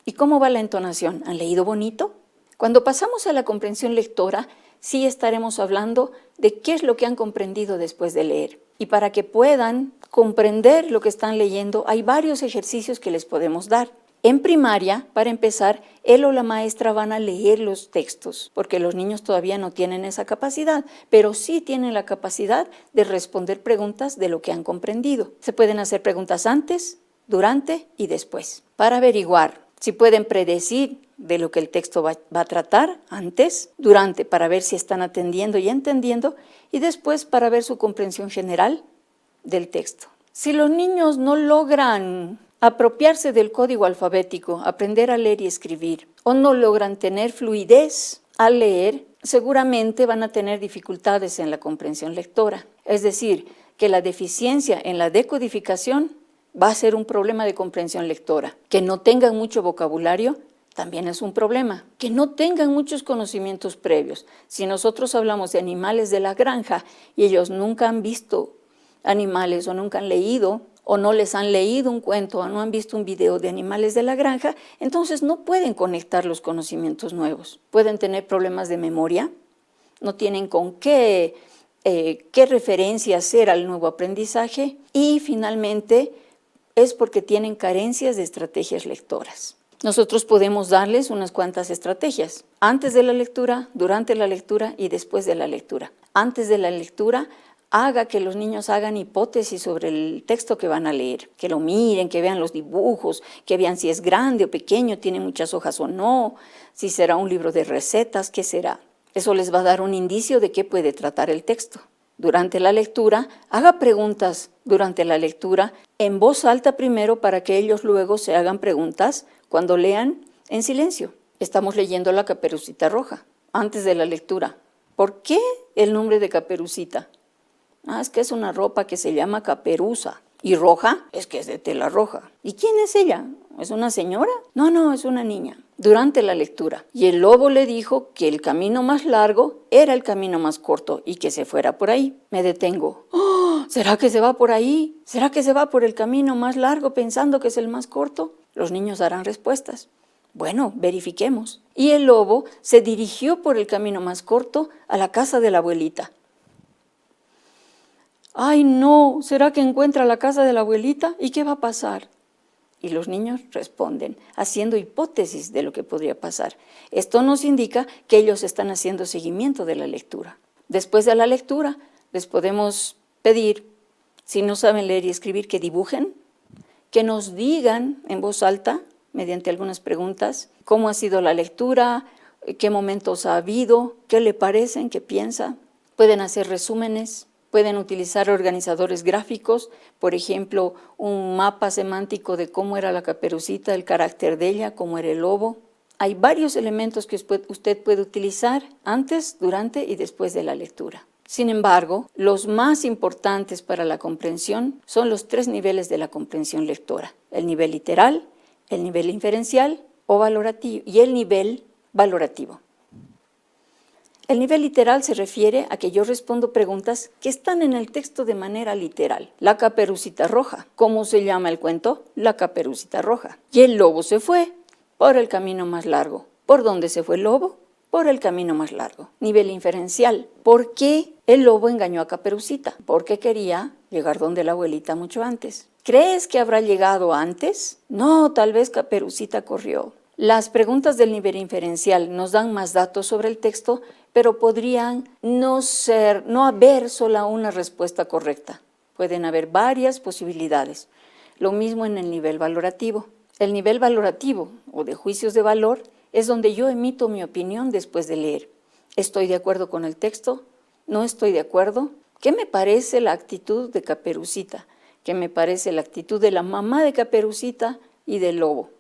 ¿Y cómo va la entonación? ¿Han leído bonito? Cuando pasamos a la comprensión lectora, sí estaremos hablando de qué es lo que han comprendido después de leer. Y para que puedan comprender lo que están leyendo, hay varios ejercicios que les podemos dar. En primaria, para empezar, él o la maestra van a leer los textos, porque los niños todavía no tienen esa capacidad, pero sí tienen la capacidad de responder preguntas de lo que han comprendido. Se pueden hacer preguntas antes, durante y después, para averiguar si pueden predecir de lo que el texto va a tratar antes, durante, para ver si están atendiendo y entendiendo, y después para ver su comprensión general del texto. Si los niños no logran apropiarse del código alfabético, aprender a leer y escribir, o no logran tener fluidez al leer, seguramente van a tener dificultades en la comprensión lectora. Es decir, que la deficiencia en la decodificación va a ser un problema de comprensión lectora. Que no tengan mucho vocabulario también es un problema. Que no tengan muchos conocimientos previos. Si nosotros hablamos de animales de la granja y ellos nunca han visto animales o nunca han leído o no les han leído un cuento o no han visto un video de animales de la granja, entonces no pueden conectar los conocimientos nuevos. Pueden tener problemas de memoria, no tienen con qué referencia hacer al nuevo aprendizaje y finalmente es porque tienen carencias de estrategias lectoras. Nosotros podemos darles unas cuantas estrategias, antes de la lectura, durante la lectura y después de la lectura. Antes de la lectura, haga que los niños hagan hipótesis sobre el texto que van a leer, que lo miren, que vean los dibujos, que vean si es grande o pequeño, tiene muchas hojas o no, si será un libro de recetas, qué será. Eso les va a dar un indicio de qué puede tratar el texto. Durante la lectura, haga preguntas durante la lectura en voz alta primero para que ellos luego se hagan preguntas cuando lean en silencio. Estamos leyendo La Caperucita Roja antes de la lectura. ¿Por qué el nombre de Caperucita? Es que es una ropa que se llama caperuza. Y roja es que es de tela roja. ¿Y quién es ella? ¿Es una señora? No, es una niña. Durante la lectura. Y el lobo le dijo que el camino más largo era el camino más corto y que se fuera por ahí. Me detengo. ¡Oh! ¿Será que se va por ahí? ¿Será que se va por el camino más largo pensando que es el más corto? Los niños darán respuestas. Bueno, verifiquemos. Y el lobo se dirigió por el camino más corto a la casa de la abuelita. ¡Ay, no! ¿Será que encuentra la casa de la abuelita? ¿Y qué va a pasar? Y los niños responden, haciendo hipótesis de lo que podría pasar. Esto nos indica que ellos están haciendo seguimiento de la lectura. Después de la lectura, les podemos pedir, si no saben leer y escribir, que dibujen, que nos digan en voz alta, mediante algunas preguntas, cómo ha sido la lectura, qué momentos ha habido, qué le parecen, qué piensa. Pueden hacer resúmenes. Pueden utilizar organizadores gráficos, por ejemplo, un mapa semántico de cómo era la Caperucita, el carácter de ella, cómo era el lobo. Hay varios elementos que usted puede utilizar antes, durante y después de la lectura. Sin embargo, los más importantes para la comprensión son los 3 niveles de la comprensión lectora: el nivel literal, el nivel inferencial o valorativo y el nivel valorativo. El nivel literal se refiere a que yo respondo preguntas que están en el texto de manera literal. La Caperucita Roja. ¿Cómo se llama el cuento? La Caperucita Roja. Y el lobo se fue por el camino más largo. ¿Por dónde se fue el lobo? Por el camino más largo. Nivel inferencial. ¿Por qué el lobo engañó a Caperucita? Porque quería llegar donde la abuelita mucho antes. ¿Crees que habrá llegado antes? No, tal vez Caperucita corrió. Las preguntas del nivel inferencial nos dan más datos sobre el texto, pero podrían no haber solo una respuesta correcta. Pueden haber varias posibilidades. Lo mismo en el nivel valorativo. El nivel valorativo o de juicios de valor es donde yo emito mi opinión después de leer. ¿Estoy de acuerdo con el texto? ¿No estoy de acuerdo? ¿Qué me parece la actitud de Caperucita? ¿Qué me parece la actitud de la mamá de Caperucita y del lobo?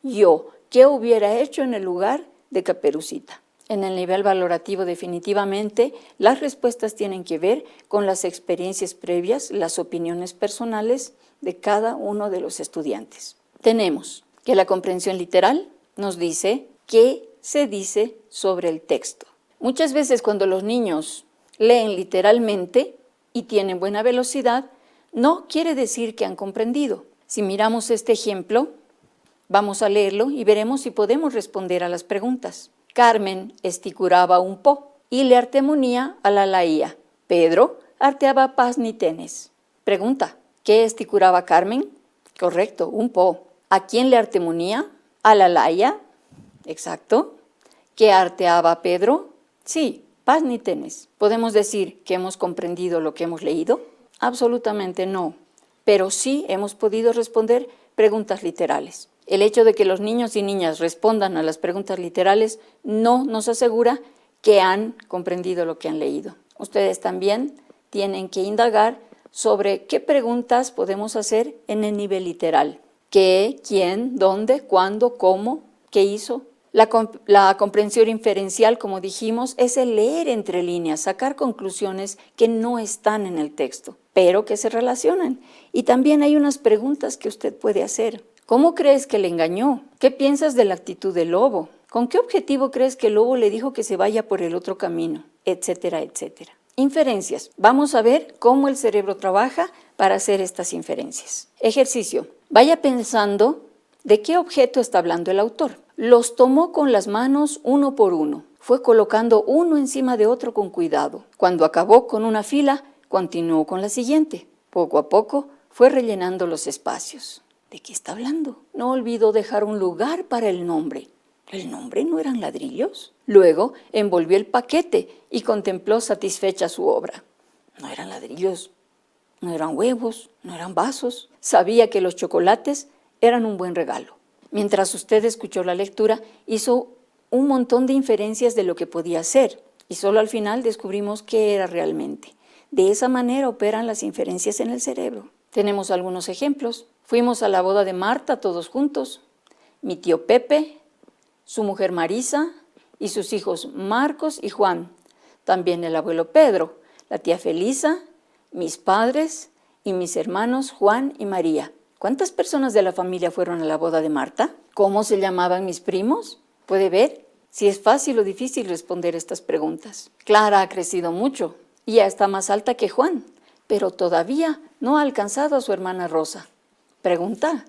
Yo, ¿qué hubiera hecho en el lugar de Caperucita? En el nivel valorativo, definitivamente, las respuestas tienen que ver con las experiencias previas, las opiniones personales de cada uno de los estudiantes. Tenemos que la comprensión literal nos dice qué se dice sobre el texto. Muchas veces cuando los niños leen literalmente y tienen buena velocidad, no quiere decir que han comprendido. Si miramos este ejemplo, vamos a leerlo y veremos si podemos responder a las preguntas. Carmen esticuraba un po y le artemonía a la laía. Pedro arteaba pas ni tenes. Pregunta, ¿qué esticuraba Carmen? Correcto, un po. ¿A quién le artemonía? A la laía. Exacto. ¿Qué arteaba Pedro? Sí, pas ni tenes. ¿Podemos decir que hemos comprendido lo que hemos leído? Absolutamente no, pero sí hemos podido responder preguntas literales. El hecho de que los niños y niñas respondan a las preguntas literales no nos asegura que han comprendido lo que han leído. Ustedes también tienen que indagar sobre qué preguntas podemos hacer en el nivel literal. ¿Qué, quién, dónde, cuándo, cómo, qué hizo? La comprensión inferencial, como dijimos, es el leer entre líneas, sacar conclusiones que no están en el texto, pero que se relacionan. Y también hay unas preguntas que usted puede hacer. ¿Cómo crees que le engañó? ¿Qué piensas de la actitud del lobo? ¿Con qué objetivo crees que el lobo le dijo que se vaya por el otro camino? Etcétera, etcétera. Inferencias. Vamos a ver cómo el cerebro trabaja para hacer estas inferencias. Ejercicio. Vaya pensando de qué objeto está hablando el autor. Los tomó con las manos uno por uno. Fue colocando uno encima de otro con cuidado. Cuando acabó con una fila, continuó con la siguiente. Poco a poco fue rellenando los espacios. ¿De qué está hablando? No olvidó dejar un lugar para el nombre. ¿El nombre no eran ladrillos? Luego envolvió el paquete y contempló satisfecha su obra. No eran ladrillos, no eran huevos, no eran vasos. Sabía que los chocolates eran un buen regalo. Mientras usted escuchó la lectura, hizo un montón de inferencias de lo que podía ser y solo al final descubrimos qué era realmente. De esa manera operan las inferencias en el cerebro. Tenemos algunos ejemplos. Fuimos a la boda de Marta todos juntos. Mi tío Pepe, su mujer Marisa y sus hijos Marcos y Juan. También el abuelo Pedro, la tía Felisa, mis padres y mis hermanos Juan y María. ¿Cuántas personas de la familia fueron a la boda de Marta? ¿Cómo se llamaban mis primos? ¿Puede ver si es fácil o difícil responder estas preguntas? Clara ha crecido mucho y ya está más alta que Juan, pero todavía no ha alcanzado a su hermana Rosa. Pregunta,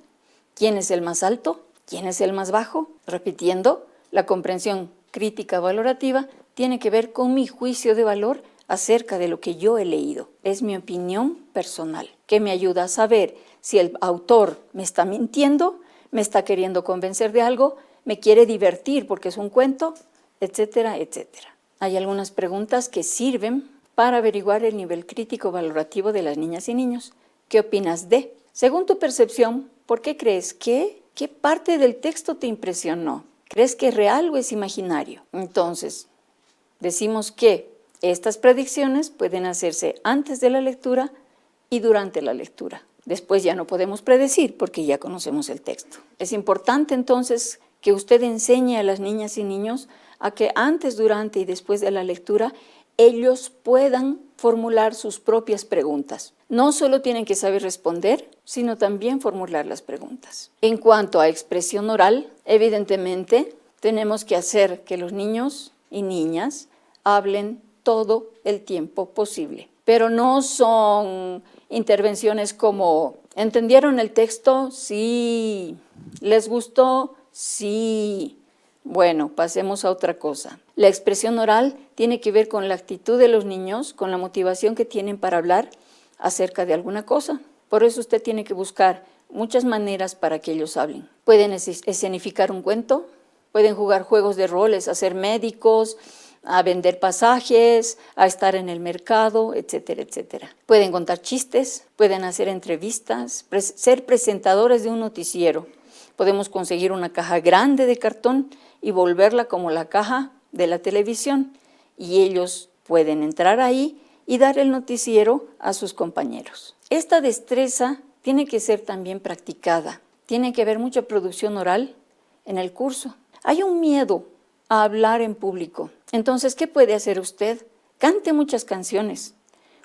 ¿quién es el más alto? ¿Quién es el más bajo? Repitiendo, la comprensión crítica valorativa tiene que ver con mi juicio de valor acerca de lo que yo he leído. Es mi opinión personal, que me ayuda a saber si el autor me está mintiendo, me está queriendo convencer de algo, me quiere divertir porque es un cuento, etcétera, etcétera. Hay algunas preguntas que sirven para averiguar el nivel crítico valorativo de las niñas y niños. ¿Qué opinas de? Según tu percepción, ¿por qué crees que? ¿Qué parte del texto te impresionó? ¿Crees que es real o es imaginario? Entonces, decimos que Estas predicciones pueden hacerse antes de la lectura y durante la lectura. Después ya no podemos predecir porque ya conocemos el texto. Es importante entonces que usted enseñe a las niñas y niños a que antes, durante y después de la lectura ellos puedan formular sus propias preguntas. No solo tienen que saber responder, sino también formular las preguntas. En cuanto a expresión oral, evidentemente tenemos que hacer que los niños y niñas hablen todo el tiempo posible. Pero no son intervenciones como, ¿entendieron el texto? Sí. ¿Les gustó? Sí. Bueno, pasemos a otra cosa. La expresión oral tiene que ver con la actitud de los niños, con la motivación que tienen para hablar acerca de alguna cosa. Por eso usted tiene que buscar muchas maneras para que ellos hablen. Pueden escenificar un cuento, pueden jugar juegos de roles, a ser médicos, a vender pasajes, a estar en el mercado, etcétera, etcétera. Pueden contar chistes, pueden hacer entrevistas, ser presentadores de un noticiero. Podemos conseguir una caja grande de cartón y volverla como la caja de la televisión y ellos pueden entrar ahí y dar el noticiero a sus compañeros. Esta destreza tiene que ser también practicada. Tiene que haber mucha producción oral en el curso. Hay un miedo a hablar en público. Entonces, ¿qué puede hacer usted? Cante muchas canciones,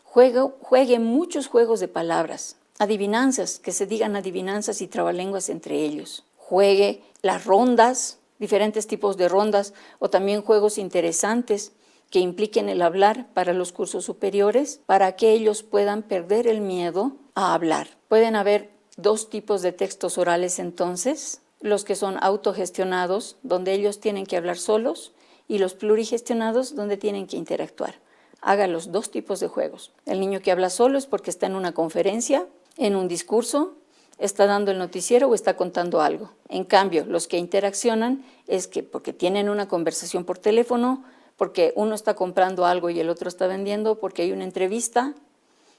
juegue muchos juegos de palabras, adivinanzas, que se digan adivinanzas y trabalenguas entre ellos. Juegue las rondas, diferentes tipos de rondas, o también juegos interesantes que impliquen el hablar para los cursos superiores, para que ellos puedan perder el miedo a hablar. Pueden haber dos tipos de textos orales entonces, los que son autogestionados, donde ellos tienen que hablar solos, y los plurigestionados, donde tienen que interactuar. Haga los dos tipos de juegos. El niño que habla solo es porque está en una conferencia, en un discurso, está dando el noticiero o está contando algo. En cambio, los que interaccionan es que porque tienen una conversación por teléfono, porque uno está comprando algo y el otro está vendiendo, porque hay una entrevista,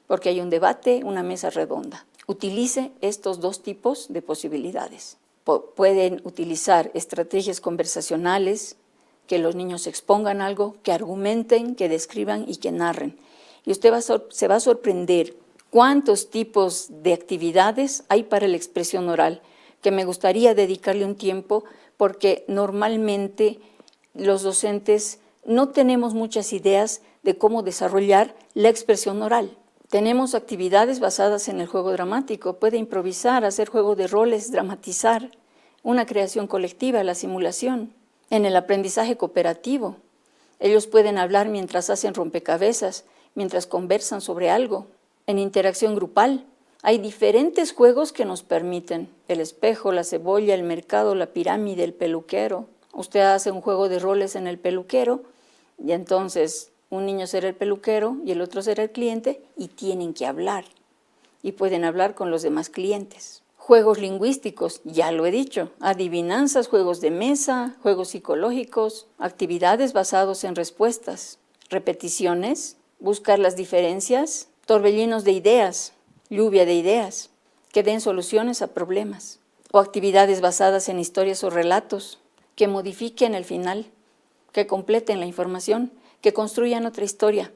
porque hay un debate, una mesa redonda. Utilice estos dos tipos de posibilidades. Pueden utilizar estrategias conversacionales, que los niños expongan algo, que argumenten, que describan y que narren. Y usted se va a sorprender cuántos tipos de actividades hay para la expresión oral, que me gustaría dedicarle un tiempo porque normalmente los docentes no tenemos muchas ideas de cómo desarrollar la expresión oral. Tenemos actividades basadas en el juego dramático, puede improvisar, hacer juego de roles, dramatizar, una creación colectiva, la simulación. En el aprendizaje cooperativo, ellos pueden hablar mientras hacen rompecabezas, mientras conversan sobre algo. En interacción grupal, hay diferentes juegos que nos permiten. El espejo, la cebolla, el mercado, la pirámide, el peluquero. Usted hace un juego de roles en el peluquero y entonces un niño será el peluquero y el otro será el cliente y tienen que hablar. Y pueden hablar con los demás clientes. Juegos lingüísticos, ya lo he dicho, adivinanzas, juegos de mesa, juegos psicológicos, actividades basados en respuestas, repeticiones, buscar las diferencias, torbellinos de ideas, lluvia de ideas, que den soluciones a problemas, o actividades basadas en historias o relatos, que modifiquen el final, que completen la información, que construyan otra historia,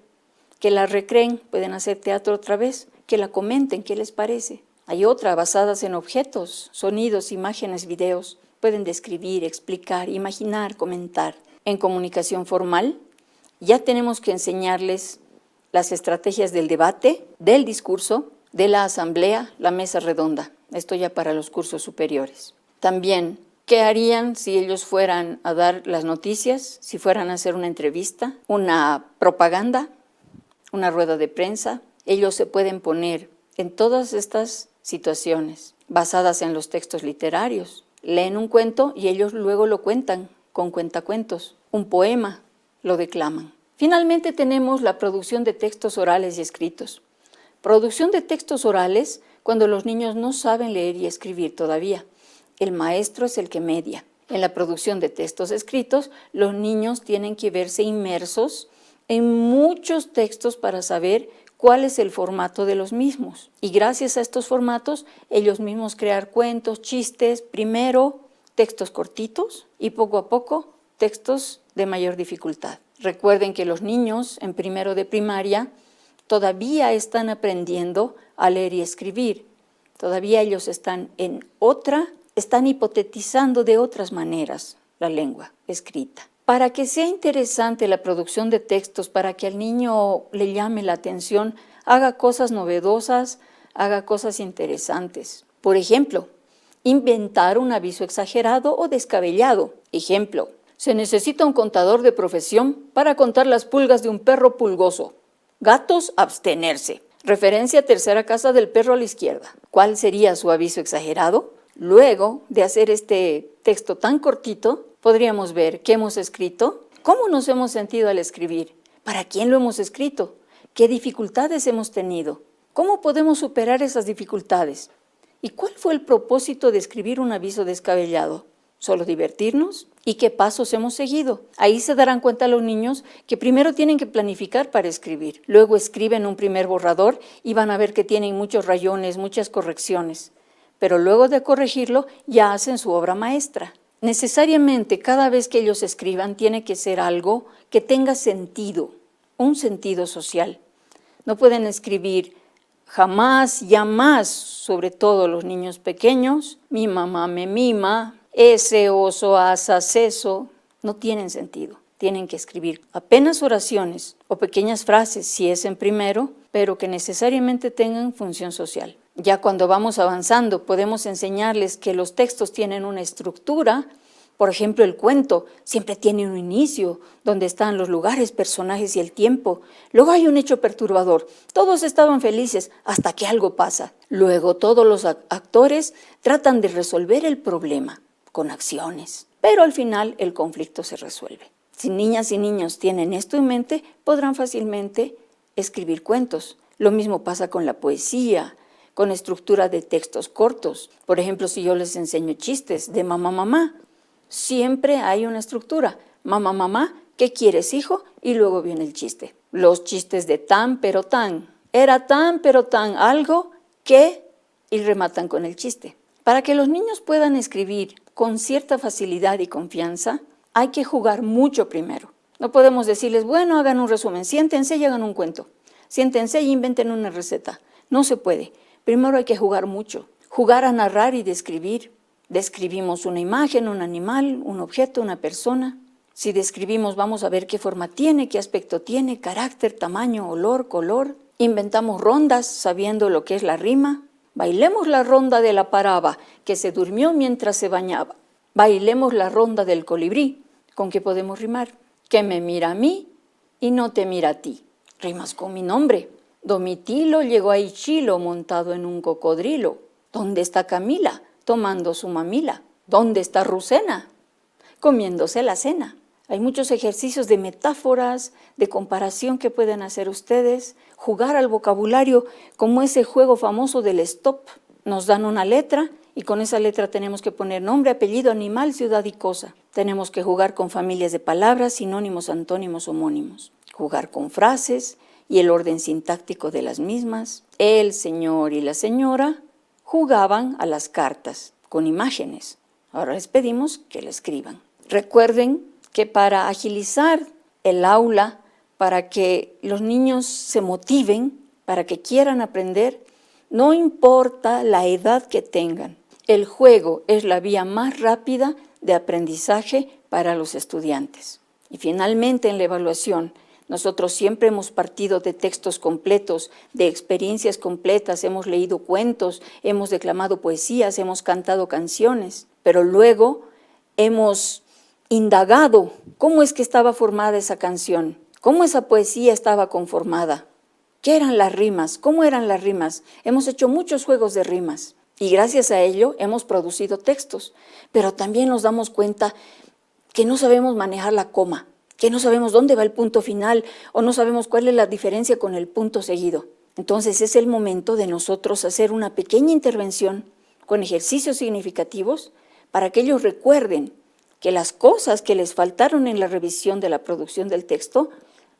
que la recreen, pueden hacer teatro otra vez, que la comenten, ¿qué les parece? Hay otra basadas en objetos, sonidos, imágenes, videos. Pueden describir, explicar, imaginar, comentar. En comunicación formal, ya tenemos que enseñarles las estrategias del debate, del discurso, de la asamblea, la mesa redonda. Esto ya para los cursos superiores. También, ¿qué harían si ellos fueran a dar las noticias, si fueran a hacer una entrevista, una propaganda, una rueda de prensa? Ellos se pueden poner en todas estas situaciones basadas en los textos literarios. Leen un cuento y ellos luego lo cuentan con cuentacuentos. Un poema lo declaman. Finalmente tenemos la producción de textos orales y escritos. Producción de textos orales cuando los niños no saben leer y escribir todavía. El maestro es el que media. En la producción de textos escritos, los niños tienen que verse inmersos en muchos textos para saber cuál es el formato de los mismos. Y gracias a estos formatos, ellos mismos crear cuentos, chistes, primero textos cortitos y poco a poco textos de mayor dificultad. Recuerden que los niños en primero de primaria todavía están aprendiendo a leer y escribir. Todavía ellos están hipotetizando de otras maneras la lengua escrita. Para que sea interesante la producción de textos, para que al niño le llame la atención, haga cosas novedosas, haga cosas interesantes. Por ejemplo, inventar un aviso exagerado o descabellado. Ejemplo, se necesita un contador de profesión para contar las pulgas de un perro pulgoso. Gatos, abstenerse. Referencia a tercera casa del perro a la izquierda. ¿Cuál sería su aviso exagerado? Luego de hacer este texto tan cortito, podríamos ver qué hemos escrito, cómo nos hemos sentido al escribir, para quién lo hemos escrito, qué dificultades hemos tenido, cómo podemos superar esas dificultades y cuál fue el propósito de escribir un aviso descabellado. ¿Solo divertirnos? ¿Y qué pasos hemos seguido? Ahí se darán cuenta los niños que primero tienen que planificar para escribir. Luego escriben un primer borrador y van a ver que tienen muchos rayones, muchas correcciones. Pero luego de corregirlo ya hacen su obra maestra. Necesariamente cada vez que ellos escriban tiene que ser algo que tenga sentido, un sentido social. No pueden escribir jamás, ya más, sobre todo los niños pequeños, mi mamá me mima, ese oso asa seso, no tienen sentido. Tienen que escribir apenas oraciones o pequeñas frases, si es en primero, pero que necesariamente tengan función social. Ya cuando vamos avanzando podemos enseñarles que los textos tienen una estructura. Por ejemplo, el cuento siempre tiene un inicio, donde están los lugares, personajes y el tiempo. Luego hay un hecho perturbador. Todos estaban felices hasta que algo pasa. Luego todos los actores tratan de resolver el problema con acciones, pero al final el conflicto se resuelve. Si niñas y niños tienen esto en mente, podrán fácilmente escribir cuentos. Lo mismo pasa con la poesía, con estructura de textos cortos. Por ejemplo, si yo les enseño chistes de mamá, mamá, siempre hay una estructura. Mamá, mamá, ¿qué quieres, hijo? Y luego viene el chiste. Los chistes de tan, pero tan. Era tan, pero tan algo que... y rematan con el chiste. Para que los niños puedan escribir con cierta facilidad y confianza, hay que jugar mucho primero. No podemos decirles, bueno, hagan un resumen, siéntense y hagan un cuento. Siéntense y inventen una receta. No se puede. Primero hay que jugar mucho. Jugar a narrar y describir. Describimos una imagen, un animal, un objeto, una persona. Si describimos, vamos a ver qué forma tiene, qué aspecto tiene, carácter, tamaño, olor, color. Inventamos rondas sabiendo lo que es la rima. Bailemos la ronda de la paraba, que se durmió mientras se bañaba. Bailemos la ronda del colibrí. ¿Con qué podemos rimar? Que me mira a mí y no te mira a ti. Rimas con mi nombre. Domitilo llegó a Ichilo montado en un cocodrilo. ¿Dónde está Camila? Tomando su mamila. ¿Dónde está Rusena? Comiéndose la cena. Hay muchos ejercicios de metáforas, de comparación que pueden hacer ustedes. Jugar al vocabulario como ese juego famoso del stop. Nos dan una letra y con esa letra tenemos que poner nombre, apellido, animal, ciudad y cosa. Tenemos que jugar con familias de palabras, sinónimos, antónimos, homónimos. Jugar con frases y el orden sintáctico de las mismas. El señor y la señora jugaban a las cartas con imágenes. Ahora les pedimos que la escriban. Recuerden que para agilizar el aula, para que los niños se motiven, para que quieran aprender, no importa la edad que tengan. El juego es la vía más rápida de aprendizaje para los estudiantes. Y finalmente en la evaluación, nosotros siempre hemos partido de textos completos, de experiencias completas, hemos leído cuentos, hemos declamado poesías, hemos cantado canciones, pero luego hemos indagado cómo es que estaba formada esa canción, cómo esa poesía estaba conformada, qué eran las rimas, cómo eran las rimas. Hemos hecho muchos juegos de rimas y gracias a ello hemos producido textos, pero también nos damos cuenta que no sabemos manejar la coma, que no sabemos dónde va el punto final o no sabemos cuál es la diferencia con el punto seguido. Entonces es el momento de nosotros hacer una pequeña intervención con ejercicios significativos para que ellos recuerden que las cosas que les faltaron en la revisión de la producción del texto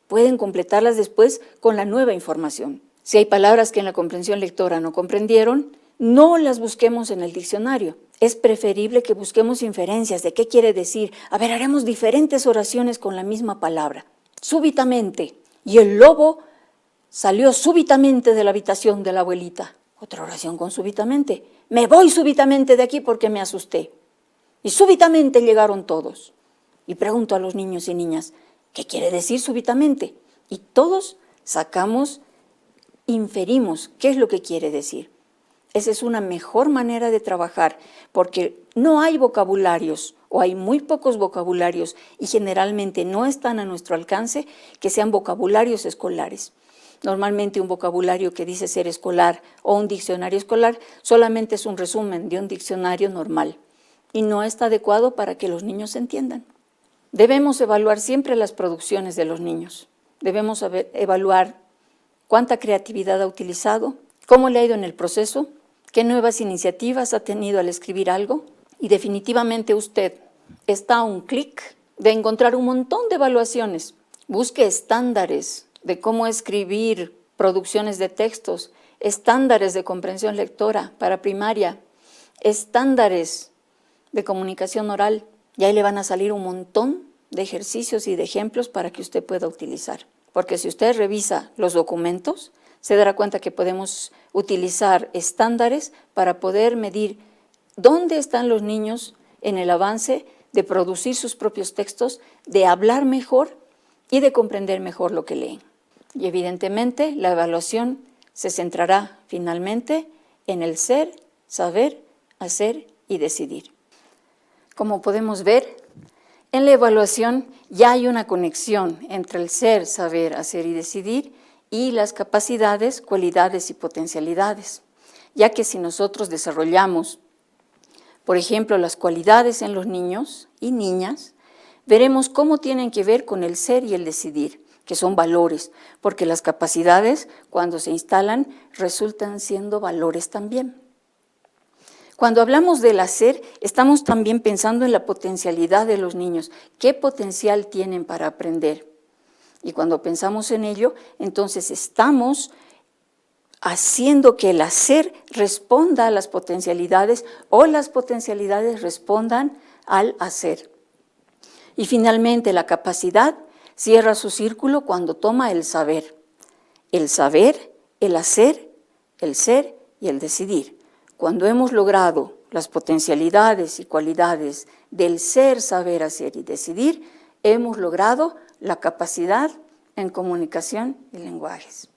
pueden completarlas después con la nueva información. Si hay palabras que en la comprensión lectora no comprendieron, no las busquemos en el diccionario. Es preferible que busquemos inferencias de qué quiere decir. A ver, haremos diferentes oraciones con la misma palabra. súbitamente, y el lobo salió súbitamente de la habitación de la abuelita. Otra oración con súbitamente. Me voy súbitamente de aquí porque me asusté. Y súbitamente llegaron todos. Y pregunto a los niños y niñas, ¿qué quiere decir súbitamente? Y todos inferimos qué es lo que quiere decir. Esa es una mejor manera de trabajar, porque no hay vocabularios, o hay muy pocos vocabularios, y generalmente no están a nuestro alcance, que sean vocabularios escolares. Normalmente un vocabulario que dice ser escolar o un diccionario escolar solamente es un resumen de un diccionario normal y no está adecuado para que los niños entiendan. Debemos evaluar siempre las producciones de los niños. Debemos evaluar cuánta creatividad ha utilizado, cómo le ha ido en el proceso, qué nuevas iniciativas ha tenido al escribir algo. Y definitivamente usted está a un clic de encontrar un montón de evaluaciones. Busque estándares de cómo escribir producciones de textos, estándares de comprensión lectora para primaria, estándares de comunicación oral. Y ahí le van a salir un montón de ejercicios y de ejemplos para que usted pueda utilizar. Porque si usted revisa los documentos, se dará cuenta que podemos utilizar estándares para poder medir dónde están los niños en el avance de producir sus propios textos, de hablar mejor y de comprender mejor lo que leen. Y evidentemente la evaluación se centrará finalmente en el ser, saber, hacer y decidir. Como podemos ver, en la evaluación ya hay una conexión entre el ser, saber, hacer y decidir y las capacidades, cualidades y potencialidades, ya que si nosotros desarrollamos, por ejemplo, las cualidades en los niños y niñas, veremos cómo tienen que ver con el ser y el decidir, que son valores, porque las capacidades, cuando se instalan, resultan siendo valores también. Cuando hablamos del hacer, estamos también pensando en la potencialidad de los niños, qué potencial tienen para aprender. Y cuando pensamos en ello, entonces estamos haciendo que el hacer responda a las potencialidades o las potencialidades respondan al hacer. Y finalmente la capacidad cierra su círculo cuando toma el saber, el hacer, el ser y el decidir. Cuando hemos logrado las potencialidades y cualidades del ser, saber, hacer y decidir, hemos logrado la capacidad en comunicación y lenguajes.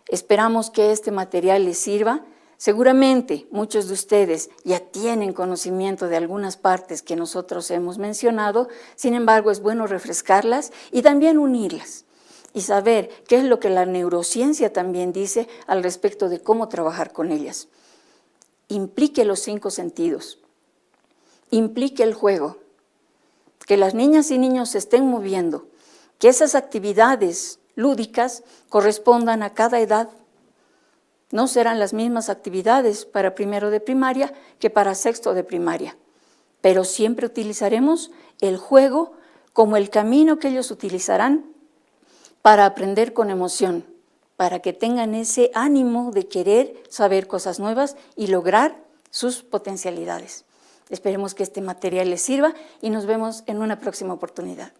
Esperamos que este material les sirva. Seguramente muchos de ustedes ya tienen conocimiento de algunas partes que nosotros hemos mencionado, sin embargo es bueno refrescarlas y también unirlas y saber qué es lo que la neurociencia también dice al respecto de cómo trabajar con ellas. Implique los 5 sentidos, implique el juego, que las niñas y niños se estén moviendo, que esas actividades lúdicas correspondan a cada edad. No serán las mismas actividades para primero de primaria que para sexto de primaria, pero siempre utilizaremos el juego como el camino que ellos utilizarán para aprender con emoción, para que tengan ese ánimo de querer saber cosas nuevas y lograr sus potencialidades. Esperemos que este material les sirva y nos vemos en una próxima oportunidad.